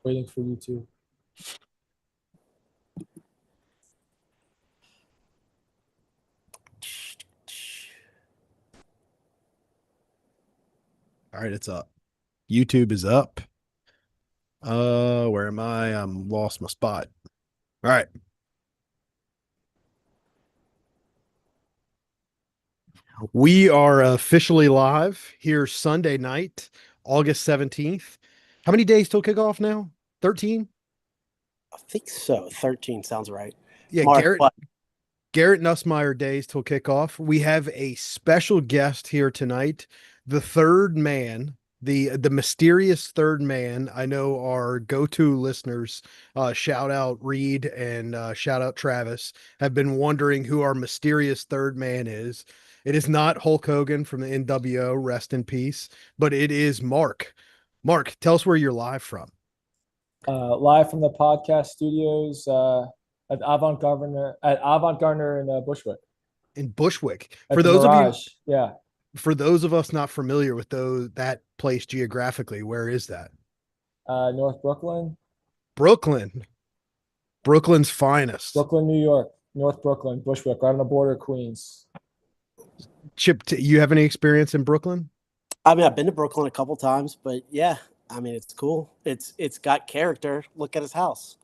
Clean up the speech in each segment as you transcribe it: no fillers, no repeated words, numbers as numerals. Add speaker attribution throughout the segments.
Speaker 1: Waiting for you too.
Speaker 2: All right, it's up. YouTube is up. Where am I? I'm lost my spot. All right. We are officially live here Sunday night, August 17th. How many days till kickoff now? 13?
Speaker 3: I think so. 13 sounds right.
Speaker 2: Yeah,
Speaker 3: Mark, what?
Speaker 2: Garrett Nussmeyer days till kickoff. We have a special guest here tonight, the third man, the mysterious third man. I know our go-to listeners, shout out Reed and shout out Travis, have been wondering who our mysterious third man is. It is not Hulk Hogan from the NWO, rest in peace, but it is Mark. Mark, tell us where you're live from.
Speaker 1: Live from the podcast studios at Avant Gardner in Bushwick
Speaker 2: In Bushwick.
Speaker 1: at the Mirage. Yeah,
Speaker 2: For those of us not familiar with that place geographically, where is that?
Speaker 1: North Brooklyn,
Speaker 2: Brooklyn, Brooklyn's finest.
Speaker 1: Brooklyn, New York, North Brooklyn, Bushwick, right on the border of Queens.
Speaker 2: Chip, you have any experience in Brooklyn?
Speaker 3: I mean, I've been to Brooklyn a couple times, but yeah, I mean, it's cool. It's got character. Look at his house.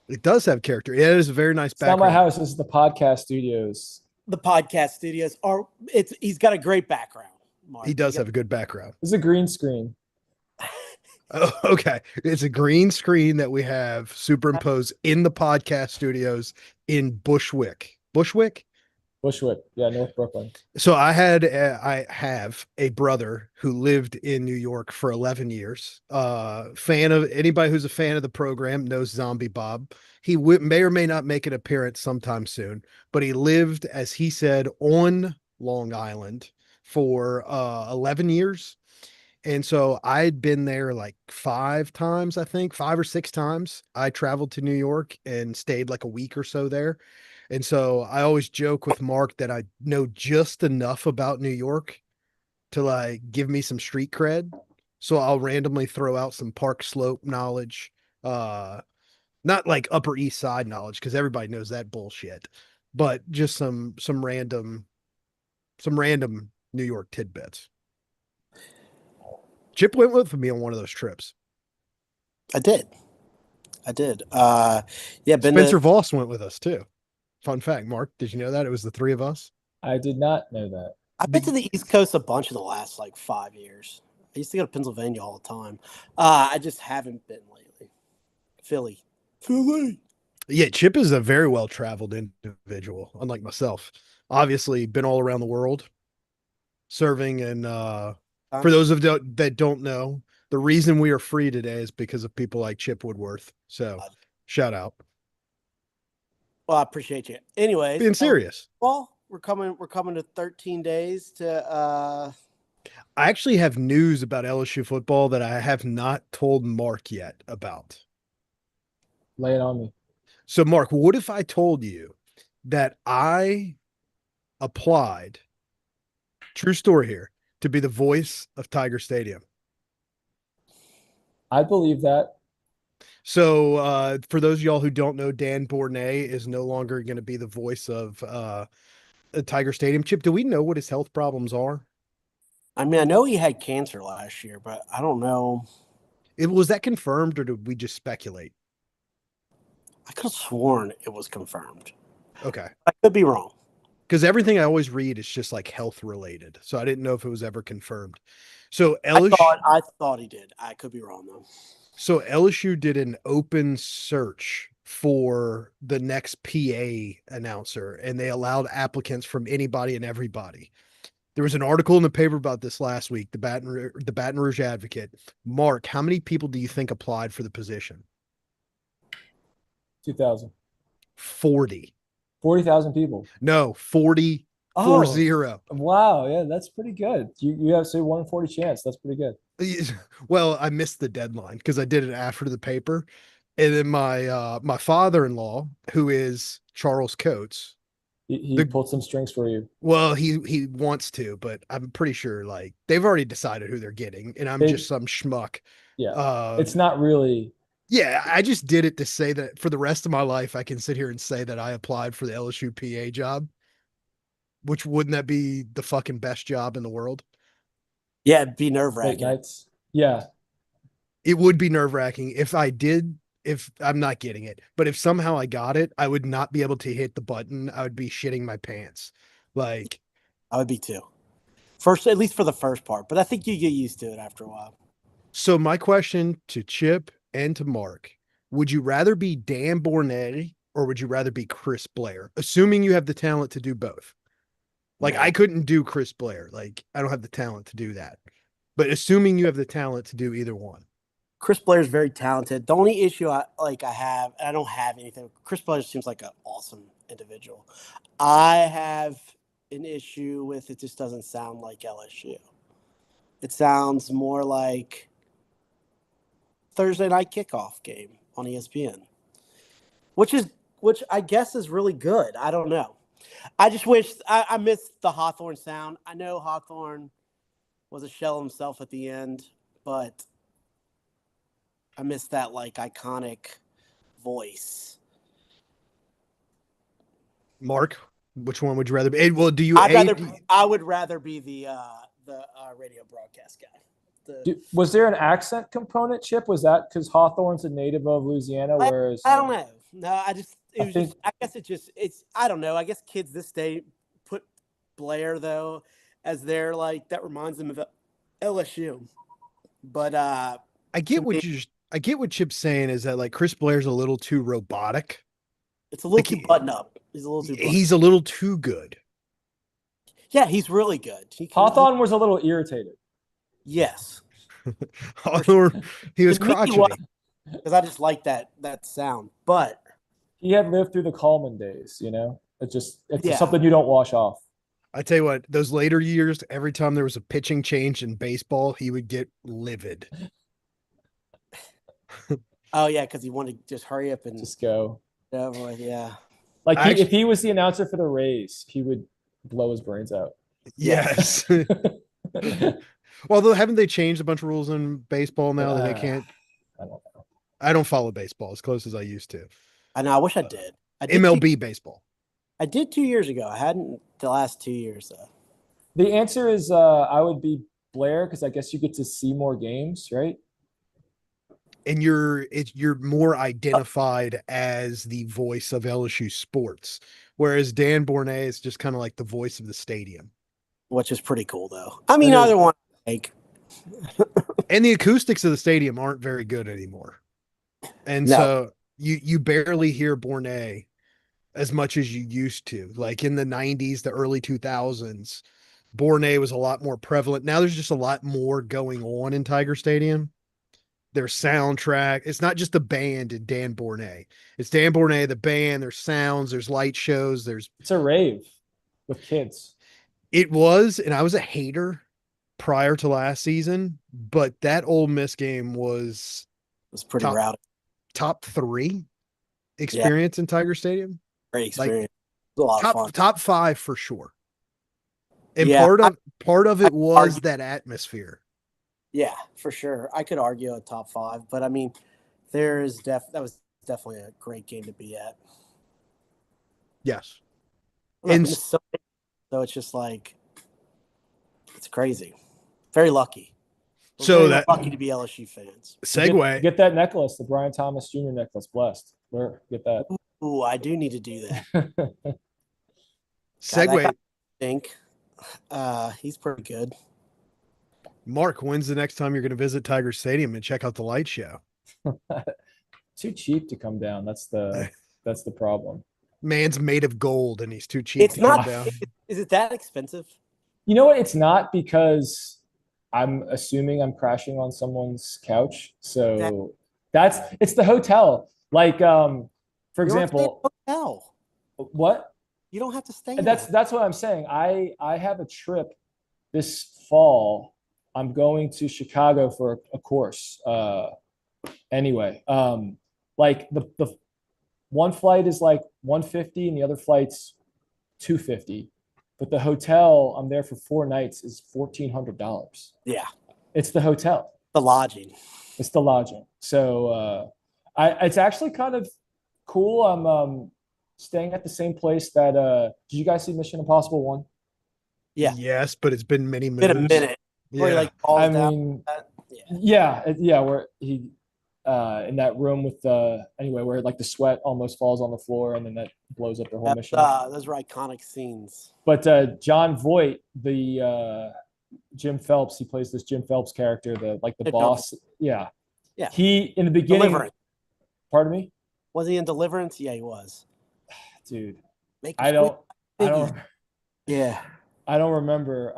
Speaker 2: It does have character. It is a very nice
Speaker 1: It's not my
Speaker 2: background.
Speaker 1: house. This is the podcast studios.
Speaker 3: The podcast studios are. He's got a great background. Mark.
Speaker 2: He does have a good background.
Speaker 1: This is a green screen.
Speaker 2: Oh, okay. It's a green screen that we have superimposed in the podcast studios in Bushwick. Bushwick?
Speaker 1: Bushwick, yeah, North Brooklyn.
Speaker 2: So I have a brother who lived in New York for 11 years. Fan of anybody who's a fan of the program knows Zombie Bob. He may or may not make an appearance sometime soon, but he lived, as he said, on Long Island for 11 years. And so I'd been there like 5 times, I think, 5 or 6 times. I traveled to New York and stayed like a week or so there. And so I always joke with Mark that I know just enough about New York to like give me some street cred. So I'll randomly throw out some Park Slope knowledge. Not like Upper East Side knowledge, because everybody knows that bullshit, but just some random New York tidbits. Chip went with me on one of those trips.
Speaker 3: I did. Yeah,
Speaker 2: Spencer Voss went with us too. Fun fact, Mark, did you know that? It was the three of us.
Speaker 1: I did not know that.
Speaker 3: I've been to the East Coast a bunch of the last like 5 years. I used to go to Pennsylvania all the time. I just haven't been lately. Philly.
Speaker 2: Yeah, Chip is a very well-traveled individual, unlike myself. Obviously, been all around the world, serving. And for those that don't know, the reason we are free today is because of people like Chip Woodworth. So, shout out.
Speaker 3: Well, I appreciate you. Anyways,
Speaker 2: Being serious.
Speaker 3: Well, we're coming to 13 days to
Speaker 2: I actually have news about LSU football that I have not told Mark yet about.
Speaker 1: Lay it on me.
Speaker 2: So, Mark, what if I told you that I applied, true story here, to be the voice of Tiger Stadium?
Speaker 1: I believe that.
Speaker 2: So, for those of y'all who don't know, Dan Bournet is no longer going to be the voice of Tiger Stadium. Chip, do we know what his health problems are?
Speaker 3: I mean, I know he had cancer last year, but I don't know.
Speaker 2: Was that confirmed, or did we just speculate?
Speaker 3: I could have sworn it was confirmed.
Speaker 2: Okay.
Speaker 3: I could be wrong.
Speaker 2: Because everything I always read is just like health related. So I didn't know if it was ever confirmed. So
Speaker 3: I thought he did. I could be wrong though.
Speaker 2: So LSU did an open search for the next PA announcer, and they allowed applicants from anybody and everybody. There was an article in the paper about this last week, the Baton Rouge Advocate. Mark, how many people do you think applied for the position?
Speaker 1: 2,000.
Speaker 2: 40.
Speaker 1: 40,000 people.
Speaker 2: No, 40. Oh, 40.
Speaker 1: Wow. Yeah, that's pretty good. You have say 1 in 40 chance. That's pretty good.
Speaker 2: Well, I missed the deadline because I did it after the paper. And then my father-in-law, who is Charles Coates,
Speaker 1: he pulled some strings for you.
Speaker 2: Well, he wants to, but I'm pretty sure like they've already decided who they're getting, and I'm just some schmuck.
Speaker 1: Yeah, it's not really
Speaker 2: Yeah, I just did it to say that for the rest of my life, I can sit here and say that I applied for the LSU PA job, which wouldn't that be the fucking best job in the world?
Speaker 3: Yeah, it'd be nerve
Speaker 1: Late
Speaker 3: wracking.
Speaker 1: nights. Yeah.
Speaker 2: It would be nerve wracking if I did. If I'm not getting it, but if somehow I got it, I would not be able to hit the button. I would be shitting my pants. Like,
Speaker 3: I would be too. First, at least for the first part, but I think you get used to it after a while.
Speaker 2: so my question to Chip and to Mark, would you rather be Dan Bornay or would you rather be Chris Blair? Assuming you have the talent to do both. Like
Speaker 3: Yeah.
Speaker 2: I couldn't do Chris Blair. Like I don't have the talent to do that. But assuming you have the talent to do either one.
Speaker 3: Chris Blair is very talented. The only issue I have, and I don't have anything. Chris Blair seems like an awesome individual. I have an issue with it. Just doesn't sound like LSU. It sounds more like Thursday night kickoff game on ESPN, which I guess is really good. I don't know. I just wish I missed the Hawthorne sound. I know Hawthorne was a shell himself at the end, but I missed that like iconic voice.
Speaker 2: Mark, which one would you rather be? Well, do you
Speaker 3: I would rather be the radio broadcast guy.
Speaker 1: Was there an accent component, Chip? Was that because Hawthorne's a native of Louisiana, whereas
Speaker 3: I don't know. No, I guess it's I don't know. I guess kids this day put Blair though as their like that reminds them of LSU. But
Speaker 2: I get what Chip's saying is that like Chris Blair's a little too robotic.
Speaker 3: It's a little too button up.
Speaker 2: He's a little too good.
Speaker 3: Yeah, he's really good.
Speaker 1: Hawthorne was a little irritated.
Speaker 3: Yes.
Speaker 2: He was crotchety.
Speaker 3: Because I just like that sound. But
Speaker 1: he had lived through the Coleman days, it's something you don't wash off.
Speaker 2: I tell you what, those later years, every time there was a pitching change in baseball, he would get livid.
Speaker 3: Oh yeah, because he wanted to just hurry up and
Speaker 1: just go.
Speaker 3: Yeah.
Speaker 1: Like if he was the announcer for the Rays, he would blow his brains out.
Speaker 2: Yes. Although haven't they changed a bunch of rules in baseball now that they can't?
Speaker 1: I don't know.
Speaker 2: I don't follow baseball as close as I used to.
Speaker 3: I know. I wish I did.
Speaker 2: MLB baseball.
Speaker 3: I did 2 years ago. I hadn't the last 2 years though.
Speaker 1: The answer is I would be Blair because I guess you get to see more games, right?
Speaker 2: And you're more identified as the voice of LSU sports, whereas Dan Bornay is just kind of like the voice of the stadium,
Speaker 3: which is pretty cool though. I mean, either one.
Speaker 2: And the acoustics of the stadium aren't very good anymore, and so you barely hear Bornay as much as you used to. Like in the 90s, the early 2000s, Bornay was a lot more prevalent. Now there's just a lot more going on in Tiger Stadium. Their soundtrack. It's not just the band and Dan Bornay. It's Dan Bornay, the band, there's sounds, there's light shows, it's
Speaker 1: a rave with kids.
Speaker 2: It was, and I was a hater prior to last season, but that Ole Miss game was
Speaker 3: pretty rowdy.
Speaker 2: Top 3 experience in Tiger Stadium.
Speaker 3: Great experience.
Speaker 2: Like,
Speaker 3: a lot of fun.
Speaker 2: Top 5 for sure. And part of it was that atmosphere.
Speaker 3: Yeah, for sure. I could argue a top 5, but I mean, that was definitely a great game to be at.
Speaker 2: Yes.
Speaker 3: And so it's just like, it's crazy. Very lucky. We're lucky to be LSU fans.
Speaker 2: Segue.
Speaker 1: Get that necklace, the Brian Thomas Jr. necklace. Blessed. Get that.
Speaker 3: Ooh, I do need to do that.
Speaker 2: Segue.
Speaker 3: I think he's pretty good.
Speaker 2: Mark, when's the next time you're going to visit Tiger Stadium and check out the light show?
Speaker 1: Too cheap to come down. That's the problem.
Speaker 2: Man's made of gold and he's too cheap to come down.
Speaker 3: Is it that expensive?
Speaker 1: You know what? It's not, because I'm assuming I'm crashing on someone's couch. So it's the hotel. Like, for example,
Speaker 3: hotel.
Speaker 1: What?
Speaker 3: You don't have to stay.
Speaker 1: That's what I'm saying. I have a trip this fall. I'm going to Chicago for a course. Anyway, like the one flight is like $150 and the other flight's $250. But the hotel I'm there for 4 nights is $1,400.
Speaker 3: Yeah.
Speaker 1: It's the hotel.
Speaker 3: The lodging.
Speaker 1: It's the lodging. So It's actually kind of cool. I'm staying at the same place that did you guys see Mission Impossible 1?
Speaker 3: Yeah.
Speaker 2: Yes, but it's been many
Speaker 3: Been a
Speaker 2: moons.
Speaker 3: minute. Where he
Speaker 2: Yeah.
Speaker 3: like falls
Speaker 1: I
Speaker 3: down.
Speaker 1: mean,
Speaker 3: Yeah.
Speaker 1: yeah, where he in that room with anyway, where like the sweat almost falls on the floor and then that blows up the whole mission.
Speaker 3: Those were iconic scenes.
Speaker 1: But John Voight, the Jim Phelps, he plays this Jim Phelps character, the
Speaker 3: Hey,
Speaker 1: boss. Yeah.
Speaker 3: Yeah.
Speaker 1: He in the beginning.
Speaker 3: Deliverance.
Speaker 1: Pardon me?
Speaker 3: Was he in Deliverance? Yeah, he was.
Speaker 1: Dude,
Speaker 3: Make
Speaker 1: I
Speaker 3: us
Speaker 1: don't
Speaker 3: quit. Yeah.
Speaker 1: I don't remember.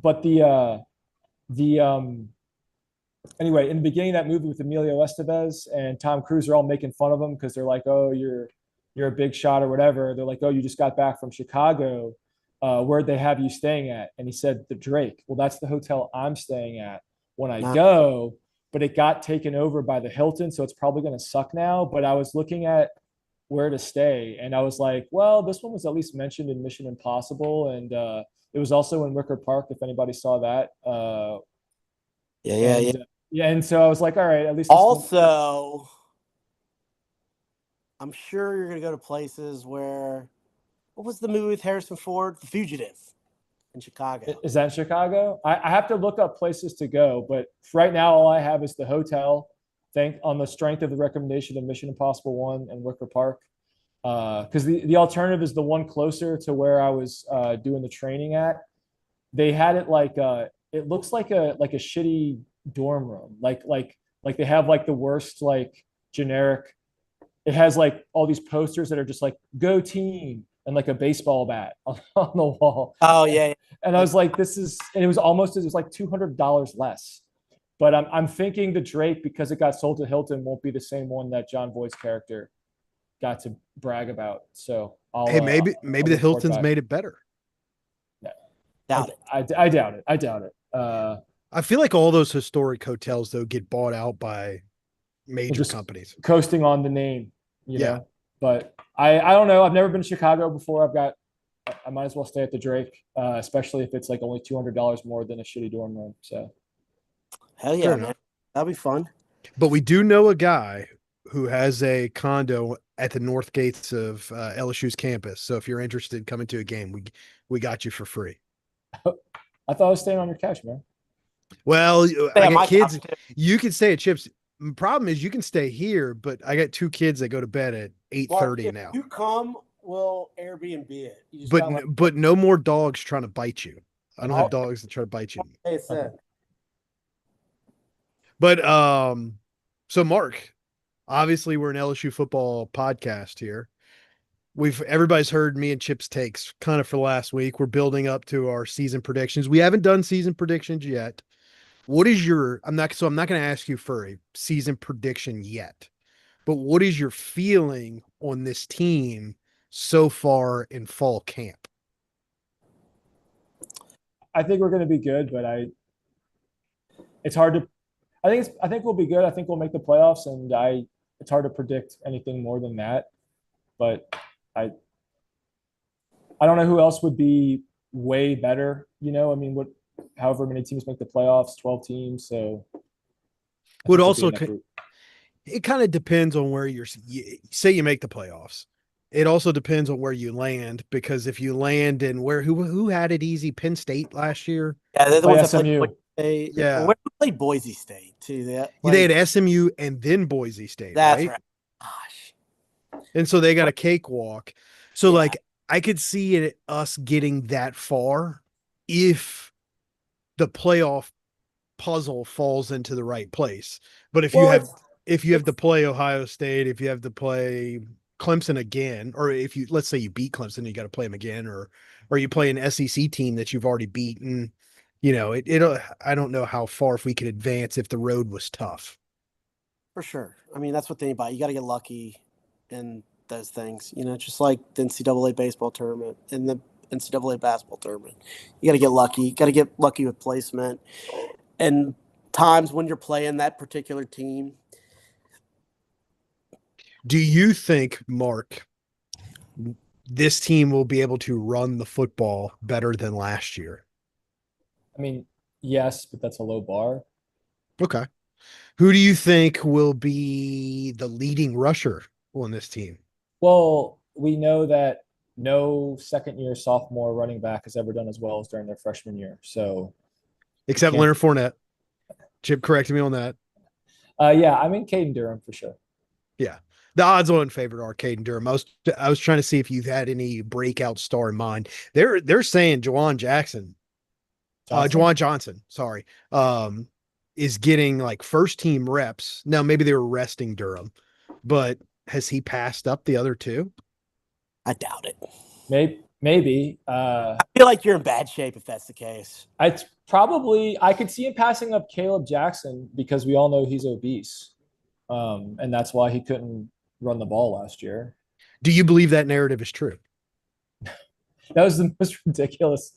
Speaker 1: But the anyway, in the beginning of that movie with Emilio Estevez and Tom Cruise are all making fun of him because they're like, "Oh, you're a big shot or whatever." They're like, "Oh, you just got back from Chicago. Where'd they have you staying at?" And he said, "The Drake." Well, that's the hotel I'm staying at when I go, but it got taken over by the Hilton, so it's probably going to suck now. But I was looking at where to stay, and I was like, well, this one was at least mentioned in Mission Impossible, and it was also in Wicker Park, if anybody saw that. Yeah, and so I was like, all right, at least this one-
Speaker 3: Also, I'm sure you're gonna go to places where what was the movie with Harrison Ford? The Fugitive in Chicago.
Speaker 1: Is that in Chicago? I have to look up places to go, but right now all I have is the hotel. On the strength of the recommendation of Mission Impossible 1 and Wicker Park. Because the alternative is the one closer to where I was doing the training at. They had it like it looks like a shitty dorm room. Like they have like the worst like generic. It has like all these posters that are just like "Go Team" and like a baseball bat on the wall.
Speaker 3: Oh yeah.
Speaker 1: And I was like, this is, and it was like $200 less. But I'm thinking the Drake, because it got sold to Hilton, won't be the same one that John Voight's character got to brag about. So
Speaker 2: Hey, maybe
Speaker 1: I'll
Speaker 2: the
Speaker 1: report
Speaker 2: Hilton's
Speaker 1: back.
Speaker 2: made it better.
Speaker 3: Doubt it.
Speaker 1: I doubt it. I doubt it.
Speaker 2: I feel like all those historic hotels though get bought out by major
Speaker 1: just
Speaker 2: companies.
Speaker 1: coasting on the name, you
Speaker 2: Yeah.
Speaker 1: know. But I don't know. I've never been to Chicago before. I might as well stay at the Drake, especially if it's like only $200 more than a shitty dorm room. So
Speaker 3: Hell yeah,
Speaker 2: Fair
Speaker 3: man.
Speaker 2: enough.
Speaker 3: That'd be fun.
Speaker 2: But we do know a guy who has a condo at the north gates of LSU's campus. So if you're interested, coming to a game, we got you for free.
Speaker 1: I thought I was staying on your couch, man.
Speaker 2: Well, I
Speaker 3: my
Speaker 2: got kids.
Speaker 3: couch, too.
Speaker 2: You can stay at Chips. Problem is, you can stay here, but I got 2 kids that go to bed at 8:30
Speaker 3: If
Speaker 2: now.
Speaker 3: you come, we'll Airbnb it. You just gotta
Speaker 2: But no more dogs trying to bite you. I don't
Speaker 3: I'll-
Speaker 2: have dogs that try to bite you.
Speaker 3: Hey, said.
Speaker 2: But so Mark, obviously we're an LSU football podcast here. Everybody's heard me and Chip's takes kind of for last week. We're building up to our season predictions. We haven't done season predictions yet. What is I'm not going to ask you for a season prediction yet. But what is your feeling on this team so far in fall camp?
Speaker 1: I think we're going to be good, but it's hard to. I think we'll be good. I think we'll make the playoffs, and it's hard to predict anything more than that. But I don't know who else would be way better. You know, I mean, however many teams make the playoffs, 12 teams. So
Speaker 2: Would also it kind of depends on where say you make the playoffs. It also depends on where you land, because if you land in who had it easy, Penn State last year.
Speaker 3: Yeah, they're the ones that
Speaker 1: SMU.
Speaker 3: played Boise State.
Speaker 2: Yeah.
Speaker 3: Where played Boise State too.
Speaker 2: They had SMU and then Boise State.
Speaker 3: That's
Speaker 2: right.
Speaker 3: right. Gosh.
Speaker 2: And so they got a cakewalk. So
Speaker 3: Yeah.
Speaker 2: like I could see us getting that far if the playoff puzzle falls into the right place. But if you have to play Ohio State, if you have to play Clemson again, or let's say you beat Clemson, you got to play them again, or you play an SEC team that you've already beaten, you know, I don't know how far if we could advance if the road was tough.
Speaker 3: For sure. I mean, that's what anybody. You got to get lucky in those things. You know, just like the NCAA baseball tournament and the NCAA basketball tournament. You got to get lucky. You got to get lucky with placement. And times when you're playing that particular team.
Speaker 2: Do you think, Mark, this team will be able to run the football better than last year?
Speaker 1: I mean, yes, but that's a low bar.
Speaker 2: Okay. Who do you think will be the leading rusher on this team?
Speaker 1: Well, we know that no second-year sophomore running back has ever done as well as during their freshman year. So,
Speaker 2: Except
Speaker 1: can't-
Speaker 2: Leonard Fournette. Chip corrected me on that.
Speaker 1: yeah, I'm in Caden Durham for sure.
Speaker 2: Yeah. The odds-on favorite are Caden Durham. I was trying to see if you've had any breakout star in mind. They're saying Juwan Jackson,
Speaker 1: Johnson?
Speaker 2: Juwan Johnson, sorry, is getting like first team reps. Now maybe they were resting Durham, but has he passed up the other two?
Speaker 3: I doubt it.
Speaker 1: Maybe.
Speaker 3: I feel like you're in bad shape if that's the case.
Speaker 1: It's probably I could see him passing up Caleb Jackson because we all know he's obese, and that's why he couldn't run the ball last year.
Speaker 2: Do you believe that narrative is true?
Speaker 1: That was the most ridiculous.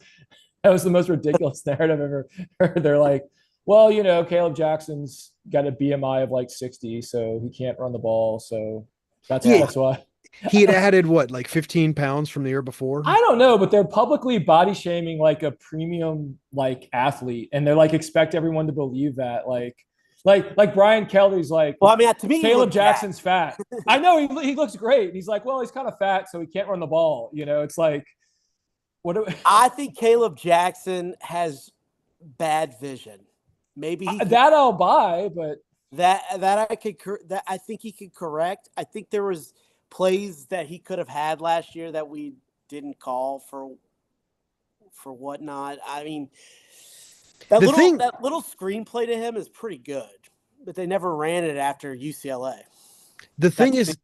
Speaker 1: That was the most ridiculous narrative I've ever heard. They're like, well, Caleb Jackson's got a BMI of like 60, so he can't run the ball. So that's why.
Speaker 2: He had added what, like 15 pounds from the year before?
Speaker 1: I don't know, but they're publicly body shaming like a premium like athlete, and they're like expect everyone to believe that. Like Brian Kelly's like,
Speaker 3: Well, I mean, to me,
Speaker 1: Caleb Jackson's fat. I know he looks great. He's like, well, he's kind of fat, so he can't run the ball. It's like,
Speaker 3: I think Caleb Jackson has bad vision. Maybe
Speaker 1: that I'll buy, but
Speaker 3: that I think he could correct. I think there was plays that he could have had last year that we didn't call for whatnot. I mean, that little screenplay to him is pretty good, but they never ran it after UCLA.
Speaker 2: The thing is,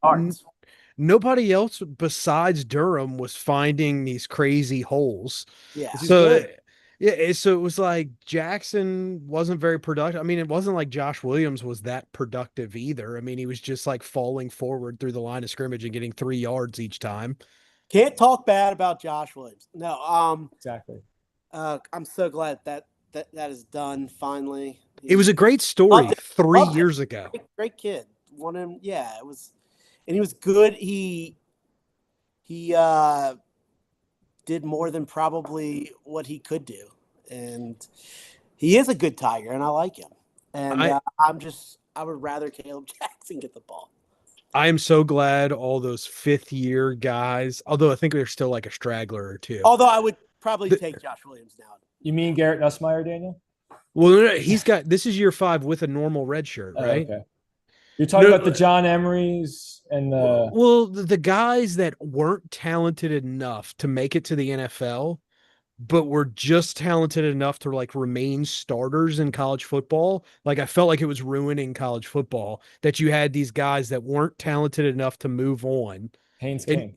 Speaker 2: nobody else besides Durham was finding these crazy holes.
Speaker 3: Yeah.
Speaker 2: So it was like Jackson wasn't very productive. I mean, it wasn't like Josh Williams was that productive either. I mean, he was just like falling forward through the line of scrimmage and getting 3 yards each time.
Speaker 3: Can't talk bad about Josh Williams. No,
Speaker 1: exactly.
Speaker 3: I'm so glad that is done finally.
Speaker 2: It was a great story 3 years ago.
Speaker 3: Great kid. Won him. Yeah, it was, and he was good. He did more than probably what he could do, and he is a good Tiger, and I like him. And I would rather Caleb Jackson get the ball.
Speaker 2: I am so glad all those 5th-year guys, although I think they're still like a straggler or two.
Speaker 3: Although I would probably take Josh Williams now.
Speaker 1: You mean Garrett Nussmeier, Daniel?
Speaker 2: Well, this is year 5 with a normal red shirt, right?
Speaker 1: Okay. You're talking about the John Emerys and
Speaker 2: the guys that weren't talented enough to make it to the NFL, but were just talented enough to like remain starters in college football. Like I felt like it was ruining college football that you had these guys that weren't talented enough to move on.
Speaker 1: Haynes King.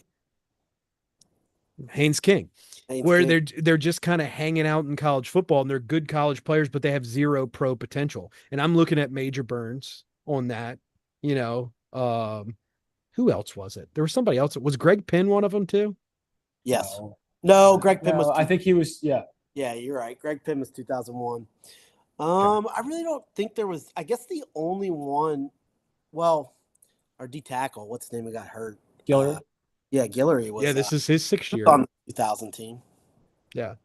Speaker 2: Where they're just kind of hanging out in college football and they're good college players, but they have zero pro potential. And I'm looking at Major Burns on that. Who else was it? There was somebody else. Was Greg Penn one of them too?
Speaker 3: Yes. No, Greg Penn was.
Speaker 1: I think he was. Yeah.
Speaker 3: Yeah, you're right. Greg Penn was 2001. I really don't think there was. I guess the only one. Well, our D tackle. What's his name? Who got hurt?
Speaker 1: Guillory.
Speaker 3: Yeah, Guillory was.
Speaker 2: Yeah, this is his 6th year
Speaker 3: on the 2000 team.
Speaker 2: Yeah.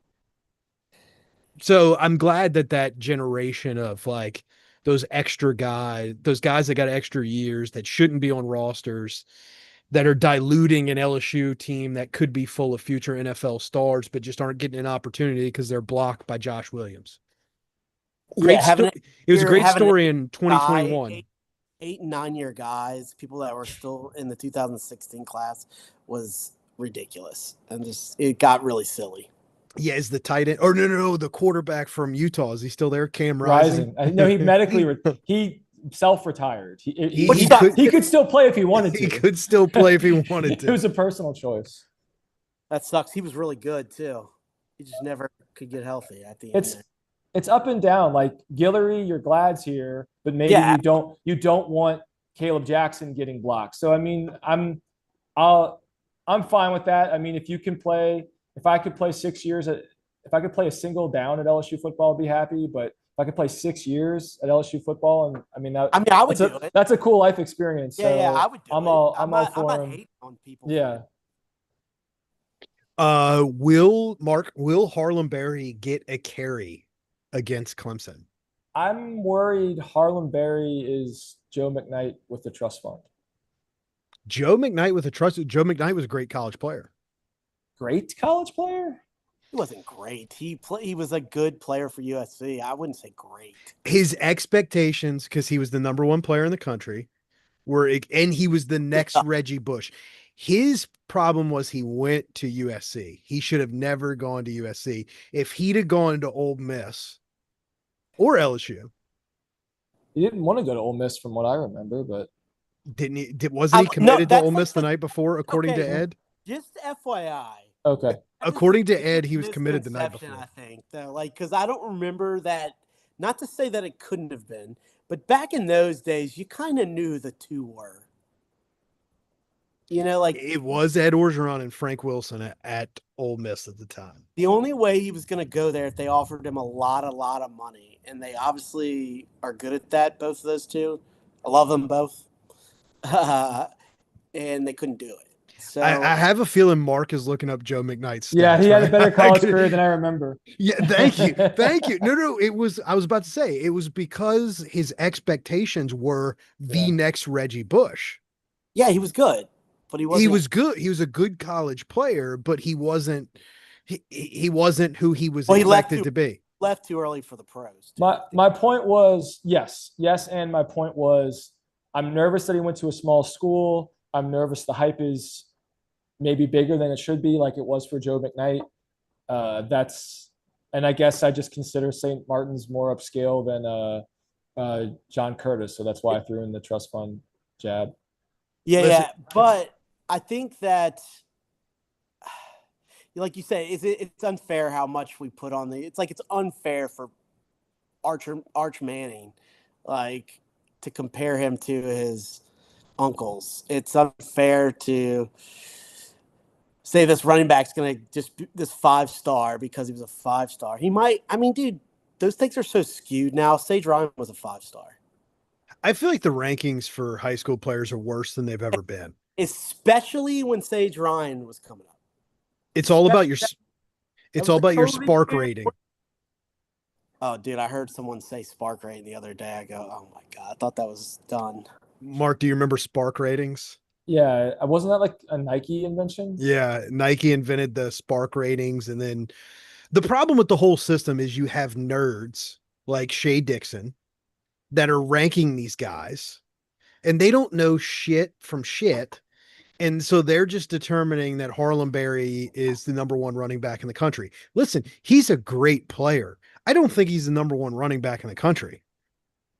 Speaker 2: So I'm glad that generation of like those extra guys, those guys that got extra years that shouldn't be on rosters, that are diluting an LSU team that could be full of future NFL stars, but just aren't getting an opportunity because they're blocked by Josh Williams. It was a great story in 2021.
Speaker 3: 8 and 9 year guys, people that were still in the 2016 class, was ridiculous, and it got really silly.
Speaker 2: Yeah, is the tight end? Or no, the quarterback from Utah, is he still there? Cam Rising?
Speaker 1: No, he medically he self-retired. He could still play if he wanted to.
Speaker 2: He could still play if he wanted to.
Speaker 1: It was a personal choice.
Speaker 3: That sucks. He was really good too. He just never could get healthy at the end.
Speaker 1: It's up and down. Like Guillory, you're glad's here, but maybe you don't want Caleb Jackson getting blocked. So I mean, I'm fine with that. I mean, if I could play 6 years if I could play a single down at LSU football, I'd be happy. But if I could play 6 years at LSU football, and
Speaker 3: I would do it.
Speaker 1: That's a cool life experience.
Speaker 3: Yeah,
Speaker 1: so
Speaker 3: I would do
Speaker 1: I'm
Speaker 3: it.
Speaker 1: all
Speaker 3: I'm
Speaker 1: for
Speaker 3: not
Speaker 1: him.
Speaker 3: hating on people.
Speaker 1: Yeah.
Speaker 2: Will Harlem Berry get a carry against Clemson?
Speaker 1: I'm worried Harlem Berry is Joe McKnight with the trust fund.
Speaker 2: Joe McKnight with a trust. Joe McKnight was a great college player.
Speaker 1: Great college player.
Speaker 3: He wasn't great. He was a good player for USC. I wouldn't say great.
Speaker 2: His expectations, because he was the number one player in the country, and he was the next Reggie Bush. His problem was he went to USC. He should have never gone to USC. If he'd have gone to Ole Miss or LSU,
Speaker 1: He didn't want to go to Ole Miss, from what I remember, but
Speaker 2: wasn't he
Speaker 3: No,
Speaker 2: committed to
Speaker 3: that's
Speaker 2: Ole
Speaker 3: like
Speaker 2: Miss the night before, according to
Speaker 3: okay.
Speaker 2: Ed?
Speaker 3: Just FYI.
Speaker 1: okay.
Speaker 2: According to
Speaker 3: It's
Speaker 2: Ed,
Speaker 3: a
Speaker 2: he was committed the night
Speaker 3: misconception,
Speaker 2: before.
Speaker 3: I think, though, like, because I don't remember that. Not to say that it couldn't have been, but back in those days, you kind of knew the two were. You know, like
Speaker 2: It was Ed Orgeron and Frank Wilson at Ole Miss at the time.
Speaker 3: the only way he was going to go there if they offered him a lot of money, and they obviously are good at that. Both of those two, I love them both, and they couldn't do it. So
Speaker 2: I have a feeling Mark is looking up Joe McKnight's stats.
Speaker 1: Yeah, he had a
Speaker 2: right?
Speaker 1: better college career than I remember.
Speaker 2: Yeah, thank you. Thank you. No, I was about to say, it was because his expectations were the
Speaker 1: Yeah.
Speaker 2: next Reggie Bush.
Speaker 3: yeah, he was good, but he wasn't.
Speaker 2: He was good. He was a good college player, but he wasn't who he was
Speaker 3: Well, he left
Speaker 2: expected to be.
Speaker 3: left too early for the pros. too.
Speaker 1: My point was yes, and my point was I'm nervous that he went to a small school. I'm nervous the hype is maybe bigger than it should be, like it was for Joe McKnight. And I guess I just consider St. Martin's more upscale than John Curtis, so that's why I threw in the trust fund jab.
Speaker 3: Yeah,
Speaker 2: Listen-
Speaker 3: yeah, but I think that, like you say, it's unfair how much we put on the. It's like it's unfair for Arch Manning, like to compare him to his uncles. It's unfair to say this running back's going to just be this 5-star because he was a 5-star. He might. I mean, dude, those things are so skewed now. Sage Ryan was a 5-star.
Speaker 2: I feel like the rankings for high school players are worse than they've ever been.
Speaker 3: Especially when Sage Ryan was coming up.
Speaker 2: It's all about your
Speaker 3: was
Speaker 2: your
Speaker 3: totally
Speaker 2: spark
Speaker 3: fair.
Speaker 2: rating.
Speaker 3: Oh, dude, I heard someone say spark rating the other day. I go, oh my God, I thought that was done.
Speaker 2: Mark, do you remember spark ratings?
Speaker 1: Yeah, wasn't that like a Nike invention?
Speaker 2: Yeah, Nike invented the spark ratings, and then the problem with the whole system is you have nerds like Shea Dixon that are ranking these guys, and they don't know shit from shit. And so they're just determining that Harlem Berry is the number one running back in the country. Listen, he's a great player. I don't think he's the number one running back in the country.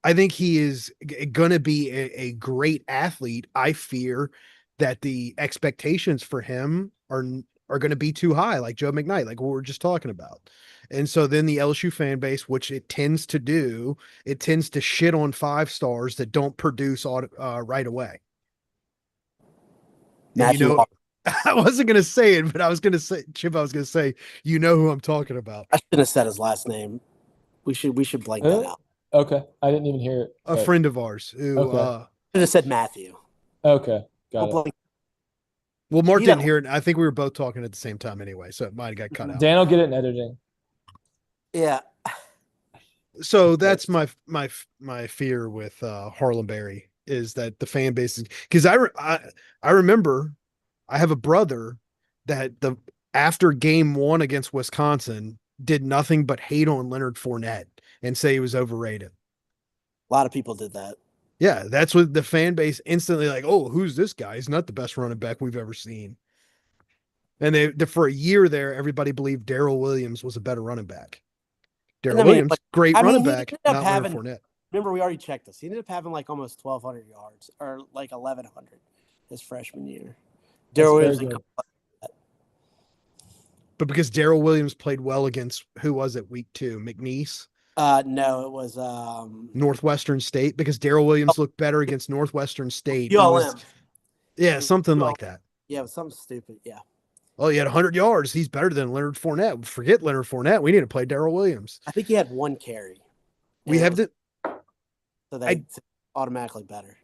Speaker 2: I think he is going to be a great athlete. I fear that the expectations for him are going to be too high, like Joe McKnight, like what we were just talking about. And so then the LSU fan base, which it tends to do, it tends to shit on 5-stars that don't produce right away. And,
Speaker 3: Matthew,
Speaker 2: I wasn't going to say it, but I was going to say, Chip, I was going to say, you know who I'm talking about.
Speaker 3: I shouldn't have said his last name. We should blank that out.
Speaker 1: Okay, I didn't even hear it.
Speaker 2: A
Speaker 1: but-
Speaker 2: friend of ours who,
Speaker 1: Okay.
Speaker 3: Should have said Matthew.
Speaker 1: Okay, got
Speaker 3: We'll
Speaker 1: it.
Speaker 3: blank-
Speaker 2: well, Mark
Speaker 3: You
Speaker 2: didn't
Speaker 3: know.
Speaker 2: hear it. I think we were both talking at the same time anyway, so it might have got cut out.
Speaker 1: Dan will get it in editing.
Speaker 3: Yeah,
Speaker 2: So that's my fear with Harlem Berry is that the fan base is because I remember I have a brother that after game 1 against Wisconsin did nothing but hate on Leonard Fournette and say he was overrated.
Speaker 3: a lot of people did that.
Speaker 2: Yeah, that's what the fan base instantly like, oh, who's this guy? He's not the best running back we've ever seen. And they for a year there, everybody believed Darrell Williams was a better running back. Darrell
Speaker 3: I mean,
Speaker 2: Williams,
Speaker 3: like,
Speaker 2: great
Speaker 3: I mean,
Speaker 2: running
Speaker 3: he
Speaker 2: back,
Speaker 3: ended up
Speaker 2: not
Speaker 3: having-
Speaker 2: Leonard Fournette.
Speaker 3: Remember, we already checked this. He ended up having like almost 1,200 yards or like 1,100 his freshman year. Darrell
Speaker 1: very
Speaker 3: Williams.
Speaker 1: good.
Speaker 2: But because Darrell Williams played well against who was it week 2? McNeese,
Speaker 3: No, it was
Speaker 2: Northwestern State, because Darrell Williams looked better against Northwestern State. He was-
Speaker 3: ULM.
Speaker 2: yeah, something
Speaker 3: ULM.
Speaker 2: like that.
Speaker 3: Yeah, it was something stupid. Yeah.
Speaker 2: Oh, he had 100 yards. He's better than Leonard Fournette. Forget Leonard Fournette. We need to play Darrell Williams.
Speaker 3: I think he had 1 carry.
Speaker 2: We
Speaker 3: And
Speaker 2: have
Speaker 3: it was-
Speaker 2: to.
Speaker 3: So they automatically better.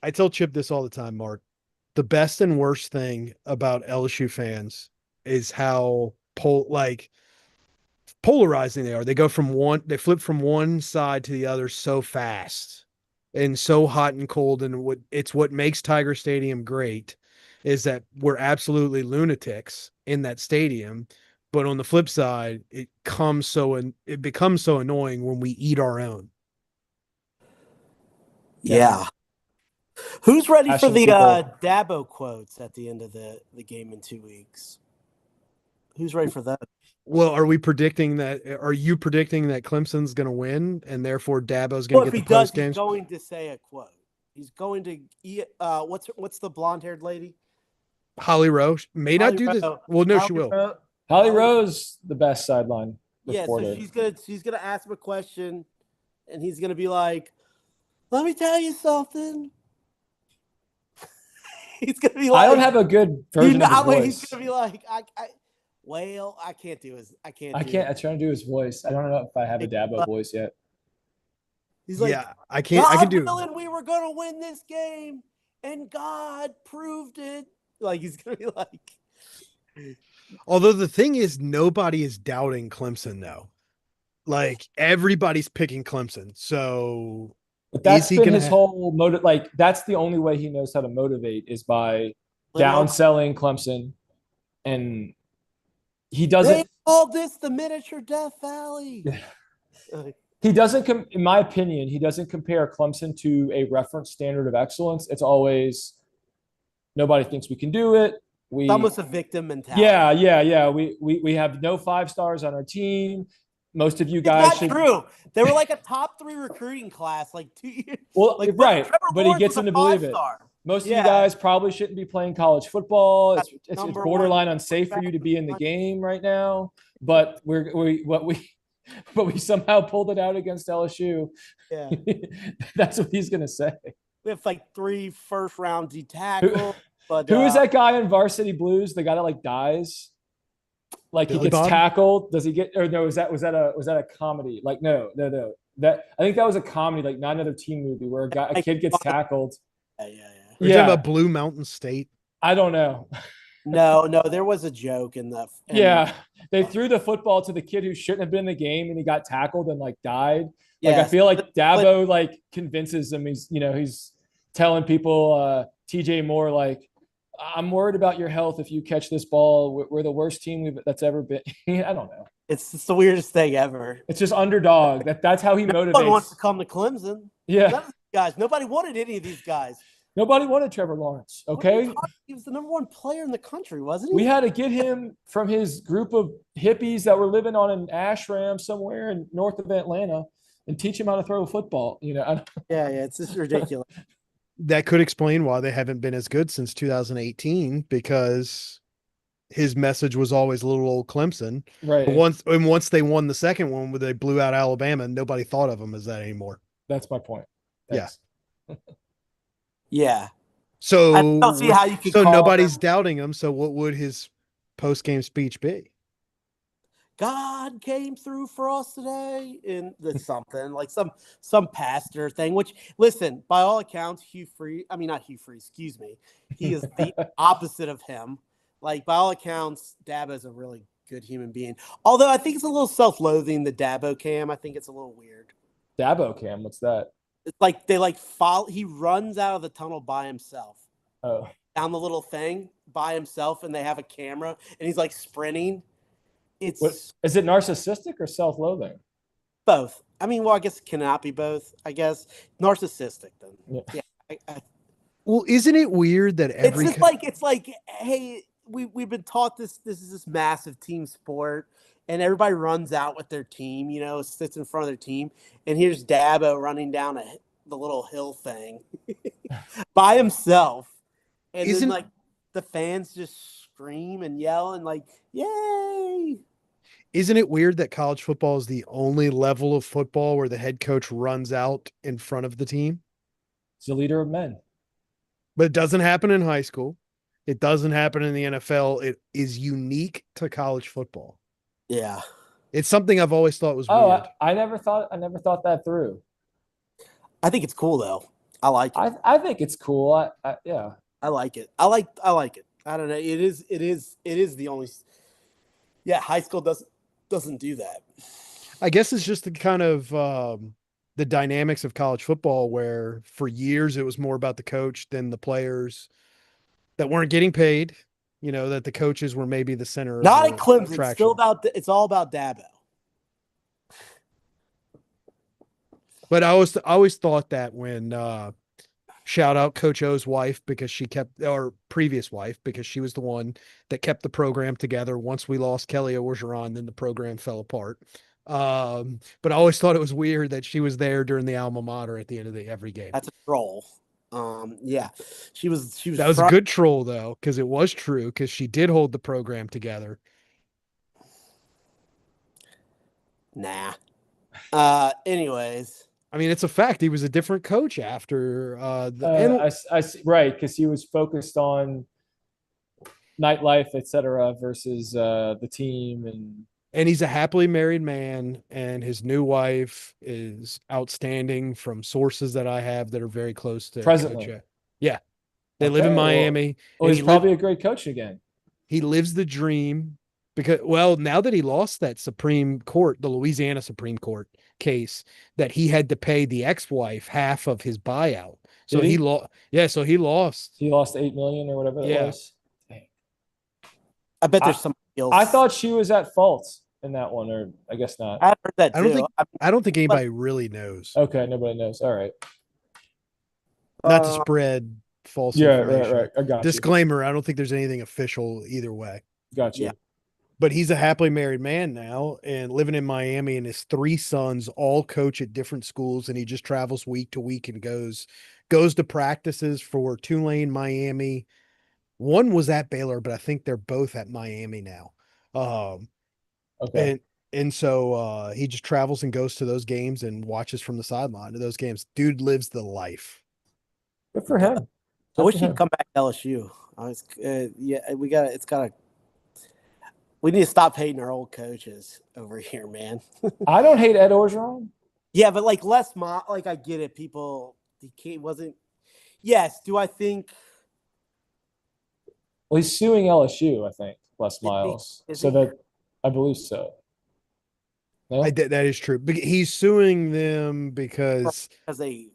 Speaker 2: I tell Chip this all the time, Mark. The best and worst thing about LSU fans is how polarizing they are. They flip from one side to the other so fast and so hot and cold. And what makes Tiger Stadium great is that we're absolutely lunatics in that stadium. But on the flip side, it becomes so annoying when we eat our own.
Speaker 3: Yeah. Who's ready for
Speaker 1: Passionate
Speaker 3: the
Speaker 1: people.
Speaker 3: Dabo quotes at the end of the game in 2 weeks? Who's ready for that?
Speaker 2: Well, are you predicting that Clemson's going to win and therefore Dabo's
Speaker 3: Well,
Speaker 2: going
Speaker 3: if
Speaker 2: to
Speaker 3: he
Speaker 2: get the
Speaker 3: does,
Speaker 2: post
Speaker 3: he's
Speaker 2: games?
Speaker 3: going to say a quote. He's going to what's the blonde-haired lady?
Speaker 2: Holly Rowe may not
Speaker 3: Holly
Speaker 2: do this.
Speaker 3: Rowe.
Speaker 2: Well, no,
Speaker 3: Holly
Speaker 2: she will.
Speaker 3: Rowe-
Speaker 1: Holly
Speaker 3: Holly-
Speaker 1: Rose, the best sideline
Speaker 3: Yeah, so
Speaker 1: reporter.
Speaker 3: she's gonna ask him a question, and he's gonna be like, "Let me tell you something." He's gonna be like,
Speaker 1: I don't have a good version of his voice.
Speaker 3: He's gonna be like, I can't do his. I can't.
Speaker 1: I can't. I try to do his voice. I don't know if I have a Dabo voice yet.
Speaker 3: He's like,
Speaker 2: Yeah, I can't. I can do.
Speaker 3: Willing we were gonna win this game, and God proved it. Like he's gonna be like.
Speaker 2: Although the thing is, nobody is doubting Clemson though. Like everybody's picking Clemson. So
Speaker 1: But that's
Speaker 2: is he
Speaker 1: been
Speaker 2: gonna
Speaker 1: his whole motive. Like that's the only way he knows how to motivate is by
Speaker 3: Little-
Speaker 1: downselling Clemson, and he
Speaker 3: They
Speaker 1: doesn't.
Speaker 3: called this the miniature Death Valley.
Speaker 1: He doesn't. In my opinion, he doesn't compare Clemson to a reference standard of excellence. It's always nobody thinks we can do it.
Speaker 3: It's almost a victim mentality.
Speaker 1: Yeah. We have no 5 stars on our team. Most of you guys
Speaker 3: It's not true. They were like a top 3 recruiting class, like 2 years.
Speaker 1: Well,
Speaker 3: Like,
Speaker 1: right,
Speaker 3: Trevor
Speaker 1: but he
Speaker 3: Lawrence
Speaker 1: gets
Speaker 3: was
Speaker 1: them
Speaker 3: a
Speaker 1: to believe it.
Speaker 3: 5-star.
Speaker 1: Most of
Speaker 3: Yeah.
Speaker 1: you guys probably shouldn't be playing college football. It's
Speaker 3: Number
Speaker 1: borderline
Speaker 3: one
Speaker 1: unsafe for you to be in the
Speaker 3: quarterback.
Speaker 1: game right now. But we somehow pulled it out against LSU.
Speaker 3: Yeah.
Speaker 1: That's what he's gonna say.
Speaker 3: We have like 3 first-round D tackle. But
Speaker 1: Who is that guy in Varsity Blues? The guy that like dies, like
Speaker 2: Billy
Speaker 1: he gets
Speaker 2: Bob?
Speaker 1: tackled. Does he get? Or no? Was that a comedy? Like no. That I think that was a comedy, like not another teen movie where a kid gets tackled.
Speaker 3: Yeah.
Speaker 2: Are you talking about Blue Mountain State?
Speaker 1: I don't know.
Speaker 3: No, there was a joke in the.
Speaker 1: Yeah, they threw the football to the kid who shouldn't have been in the game, and he got tackled and like died. Like I feel like Dabo like convinces him. He's telling people, TJ Moore, like, I'm worried about your health if you catch this ball. We're the worst team that's ever been. I don't know.
Speaker 3: It's the weirdest thing ever.
Speaker 1: It's just underdog. That's how he
Speaker 3: No one wants
Speaker 1: motivates.
Speaker 3: to come to Clemson.
Speaker 1: Yeah,
Speaker 3: None of these guys. Nobody wanted any of these guys.
Speaker 1: nobody wanted Trevor Lawrence.
Speaker 3: What are you
Speaker 1: Okay,
Speaker 3: talking- He was the #1 player in the country, wasn't he?
Speaker 1: we had to get him from his group of hippies that were living on an ashram somewhere in north of Atlanta and teach him how to throw a football.
Speaker 3: Yeah, it's just ridiculous.
Speaker 2: That could explain why they haven't been as good since 2018 because his message was always little old Clemson.
Speaker 1: Right.
Speaker 2: Once they won the second one where they blew out Alabama, nobody thought of them as that anymore.
Speaker 1: That's my point.
Speaker 2: Yeah.
Speaker 3: Yeah.
Speaker 2: So
Speaker 3: I don't see how you could
Speaker 2: So
Speaker 3: call
Speaker 2: nobody's
Speaker 3: them-
Speaker 2: doubting him. So what would his post-game speech be?
Speaker 3: God came through for us today in the something like some pastor thing, which listen, by all accounts, not Hugh Freeze, excuse me. He is the opposite of him. Like by all accounts, Dabo is a really good human being. Although I think it's a little self-loathing, the Dabo cam. I think it's a little weird.
Speaker 1: Dabo Cam, what's that?
Speaker 3: It's like they like follow, he runs out of the tunnel by himself.
Speaker 1: Oh,
Speaker 3: Down the little thing by himself, and they have a camera and he's like sprinting. It's
Speaker 1: what, is it narcissistic or self-loathing?
Speaker 3: both. I mean, well, I guess it cannot be both. I guess narcissistic then.
Speaker 1: Yeah.
Speaker 2: Well, isn't it weird that every
Speaker 3: It's like, hey, we've been taught this is this massive team sport, and everybody runs out with their team, sits in front of their team, and here's Dabo running down the little hill thing by himself, and
Speaker 2: Isn't-
Speaker 3: then like the fans just scream and yell and like, yay!
Speaker 2: Isn't it weird that college football is the only level of football where the head coach runs out in front of the team?
Speaker 1: He's a leader of men.
Speaker 2: But it doesn't happen in high school. It doesn't happen in the NFL. It is unique to college football.
Speaker 3: Yeah,
Speaker 2: It's something I've always thought was
Speaker 1: Oh,
Speaker 2: weird.
Speaker 1: I never thought that through.
Speaker 3: I think it's cool though. I like it.
Speaker 1: I think it's cool. Yeah.
Speaker 3: I like it. I like it. I don't know. It is the only. Yeah, high school doesn't doesn't do that.
Speaker 2: I guess it's just the kind of the dynamics of college football where for years it was more about the coach than the players that weren't getting paid, that the coaches were maybe the center of
Speaker 3: Not
Speaker 2: the
Speaker 3: at Clemson. It's
Speaker 2: attraction.
Speaker 3: still it's all about Dabo.
Speaker 2: But I always thought that when shout out Coach O's wife because she kept, or previous wife, because she was the one that kept the program together. Once we lost Kelly Orgeron, then the program fell apart. But I always thought it was weird that she was there during the alma mater at the end of every game.
Speaker 3: That's a troll. Yeah, she was.
Speaker 2: That was a good troll though, because it was true, because she did hold the program together.
Speaker 3: Nah. Anyways.
Speaker 2: I mean, it's a fact. He was a different coach after
Speaker 1: right, because he was focused on nightlife, etc., versus the team,
Speaker 2: and he's a happily married man, and his new wife is outstanding from sources that I have that are very close to
Speaker 1: presently.
Speaker 2: Coach. Yeah, they live in Miami.
Speaker 1: Well, he's probably a great coach again.
Speaker 2: He lives the dream because, well, now that he lost that Supreme Court, the Louisiana Supreme Court case, that he had to pay the ex-wife half of his buyout. So he lost. Yeah, so he lost.
Speaker 1: He lost $8 million or whatever it was. Dang.
Speaker 3: I bet there's some.
Speaker 1: I thought she was at fault in that one, or I guess not.
Speaker 3: I heard that too.
Speaker 2: I don't think anybody really knows.
Speaker 1: Okay, nobody knows. All right.
Speaker 2: Not to spread false information.
Speaker 1: Right. I got
Speaker 2: Disclaimer, I don't think there's anything official either way.
Speaker 1: Got you.
Speaker 3: Yeah.
Speaker 2: But he's a happily married man now and living in Miami, and his 3 sons all coach at different schools, and he just travels week to week and goes to practices for Tulane, Miami. One was at Baylor, but I think they're both at Miami now.
Speaker 1: Okay.
Speaker 2: And so he just travels and goes to those games and watches from the sideline to those games. Dude lives the life.
Speaker 1: Good for him.
Speaker 3: I wish he'd come back to LSU. We need to stop hating our old coaches over here, man.
Speaker 1: I don't hate Ed Orgeron.
Speaker 3: Yeah, but like I get it. People, he wasn't. Yes. Do I think?
Speaker 1: Well, he's suing LSU, I think, Les Miles. I believe so. No?
Speaker 2: That is true. But he's suing them because
Speaker 3: they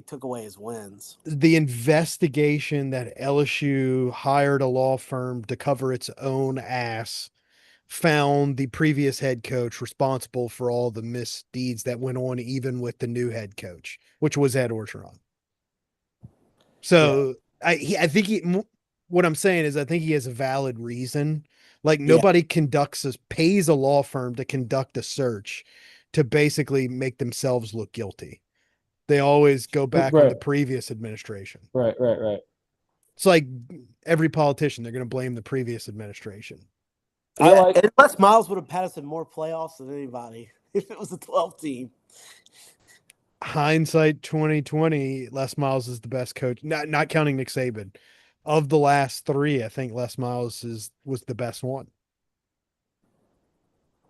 Speaker 3: took away his wins.
Speaker 2: The investigation that LSU hired a law firm to cover its own ass found the previous head coach responsible for all the misdeeds that went on, even with the new head coach, which was Ed Orgeron. So yeah. I think what I'm saying is I think he has a valid reason. Like nobody pays a law firm to conduct a search to basically make themselves look guilty. They always go back on the previous administration.
Speaker 1: Right.
Speaker 2: It's like every politician, they're going to blame the previous administration.
Speaker 3: Unless Miles would have had us in more playoffs than anybody if it was a 12 team.
Speaker 2: Hindsight 2020, Les Miles is the best coach, not counting Nick Saban. Of the last 3, I think Les Miles was the best one.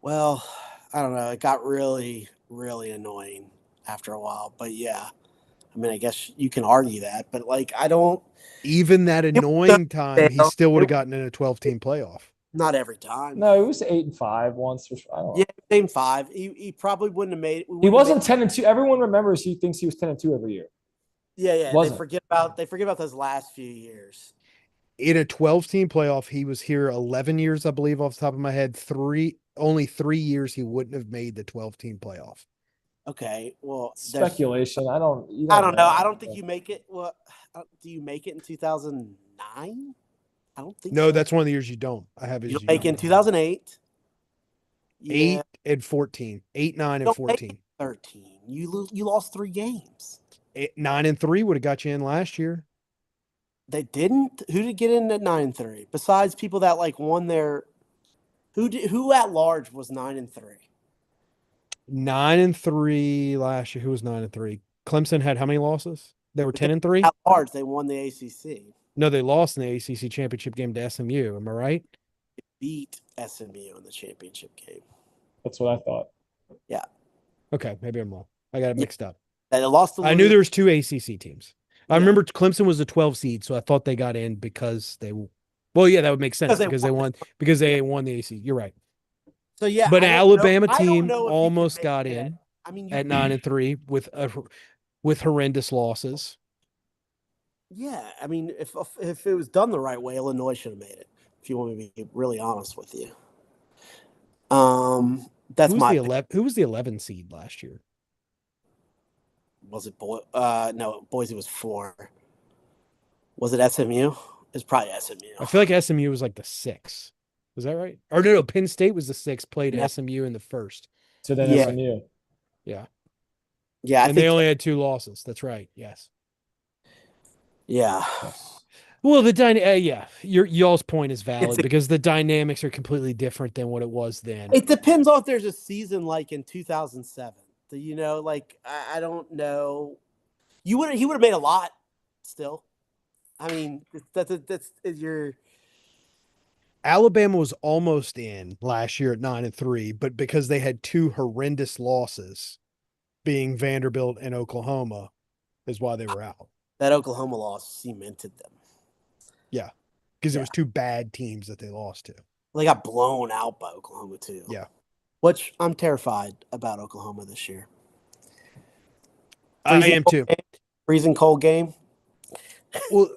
Speaker 3: Well, I don't know. It got really, really annoying after a while. But yeah, I mean, I guess you can argue that. But like, I don't.
Speaker 2: Even that annoying time, he still would have gotten in a 12-team playoff.
Speaker 3: Not every time.
Speaker 1: No, it was 8-5 once. I don't know.
Speaker 3: Yeah, 8-5. He probably wouldn't have made it.
Speaker 1: He wasn't 10-2. Everyone remembers he thinks he was 10-2 every year.
Speaker 3: Yeah. They forget about those last few years.
Speaker 2: In a 12-team playoff, he was here 11 years, I believe, off the top of my head. Only 3 years he wouldn't have made the 12-team playoff.
Speaker 3: Okay, well,
Speaker 1: speculation. I don't know.
Speaker 3: I don't think you make it. Well, do you make it in 2009? I don't think.
Speaker 2: No, that's one of the years you don't. I have it.
Speaker 3: You make it in 2008.
Speaker 2: 8 and 14. 8, 9, and 14.
Speaker 3: 13. You lost 3 games.
Speaker 2: 9 and 3 would have got you in last year.
Speaker 3: They didn't. Who did get in at 9-3? Besides people that like won their. Who at large was 9-3?
Speaker 2: 9-3 last year. Who was 9-3? Clemson had how many losses? They were 10-3.
Speaker 3: At large, they won the ACC.
Speaker 2: No, they lost in the ACC championship game to SMU. Am I right?
Speaker 3: They beat SMU in the championship game.
Speaker 1: That's what I thought.
Speaker 3: Yeah.
Speaker 2: Okay, maybe I'm wrong. I got it mixed up.
Speaker 3: They lost.
Speaker 2: I knew there was 2 ACC teams. I remember Clemson was a 12 seed, so I thought they got in because they. Well, yeah, that would make sense because they won the ACC. You're right.
Speaker 3: So yeah,
Speaker 2: But
Speaker 3: I
Speaker 2: an
Speaker 3: don't know.
Speaker 2: Alabama
Speaker 3: I don't
Speaker 2: team
Speaker 3: know if you can
Speaker 2: almost
Speaker 3: make
Speaker 2: got
Speaker 3: it.
Speaker 2: in
Speaker 3: I mean,
Speaker 2: at 9-3 with horrendous losses.
Speaker 3: yeah. I mean, if it was done the right way, Illinois should have made it. If you want me to be really honest with you, that's
Speaker 2: Who was
Speaker 3: my
Speaker 2: the 11? Who was the 11 seed last year?
Speaker 3: was it boy? No, Boise was 4. Was it SMU? It's probably SMU.
Speaker 2: I feel like SMU was like the 6. Was that right? Or no, Penn State was the 6. Played
Speaker 3: Yeah.
Speaker 2: SMU in the first.
Speaker 1: So then
Speaker 3: Yeah.
Speaker 1: SMU.
Speaker 2: Yeah,
Speaker 3: Yeah, I
Speaker 2: and
Speaker 3: think.
Speaker 2: they only had 2 losses. That's right. Yes.
Speaker 3: Yeah,
Speaker 2: Well, yeah, y'all's point is valid
Speaker 3: It's a-
Speaker 2: because the dynamics are completely different than what it was then.
Speaker 3: it depends on if there's a season like in 2007. You know, like I don't know. He would have made a lot still. I mean, that's your.
Speaker 2: Alabama was almost in last year at 9-3, but because they had 2 horrendous losses, being Vanderbilt and Oklahoma, is why they were out.
Speaker 3: That Oklahoma loss cemented them.
Speaker 2: Yeah, because it
Speaker 3: Yeah.
Speaker 2: was 2 bad teams that they lost to.
Speaker 3: They got blown out by Oklahoma too.
Speaker 2: Yeah.
Speaker 3: Which I'm terrified about Oklahoma this year.
Speaker 2: I am too.
Speaker 3: Freezing cold game.
Speaker 2: Well,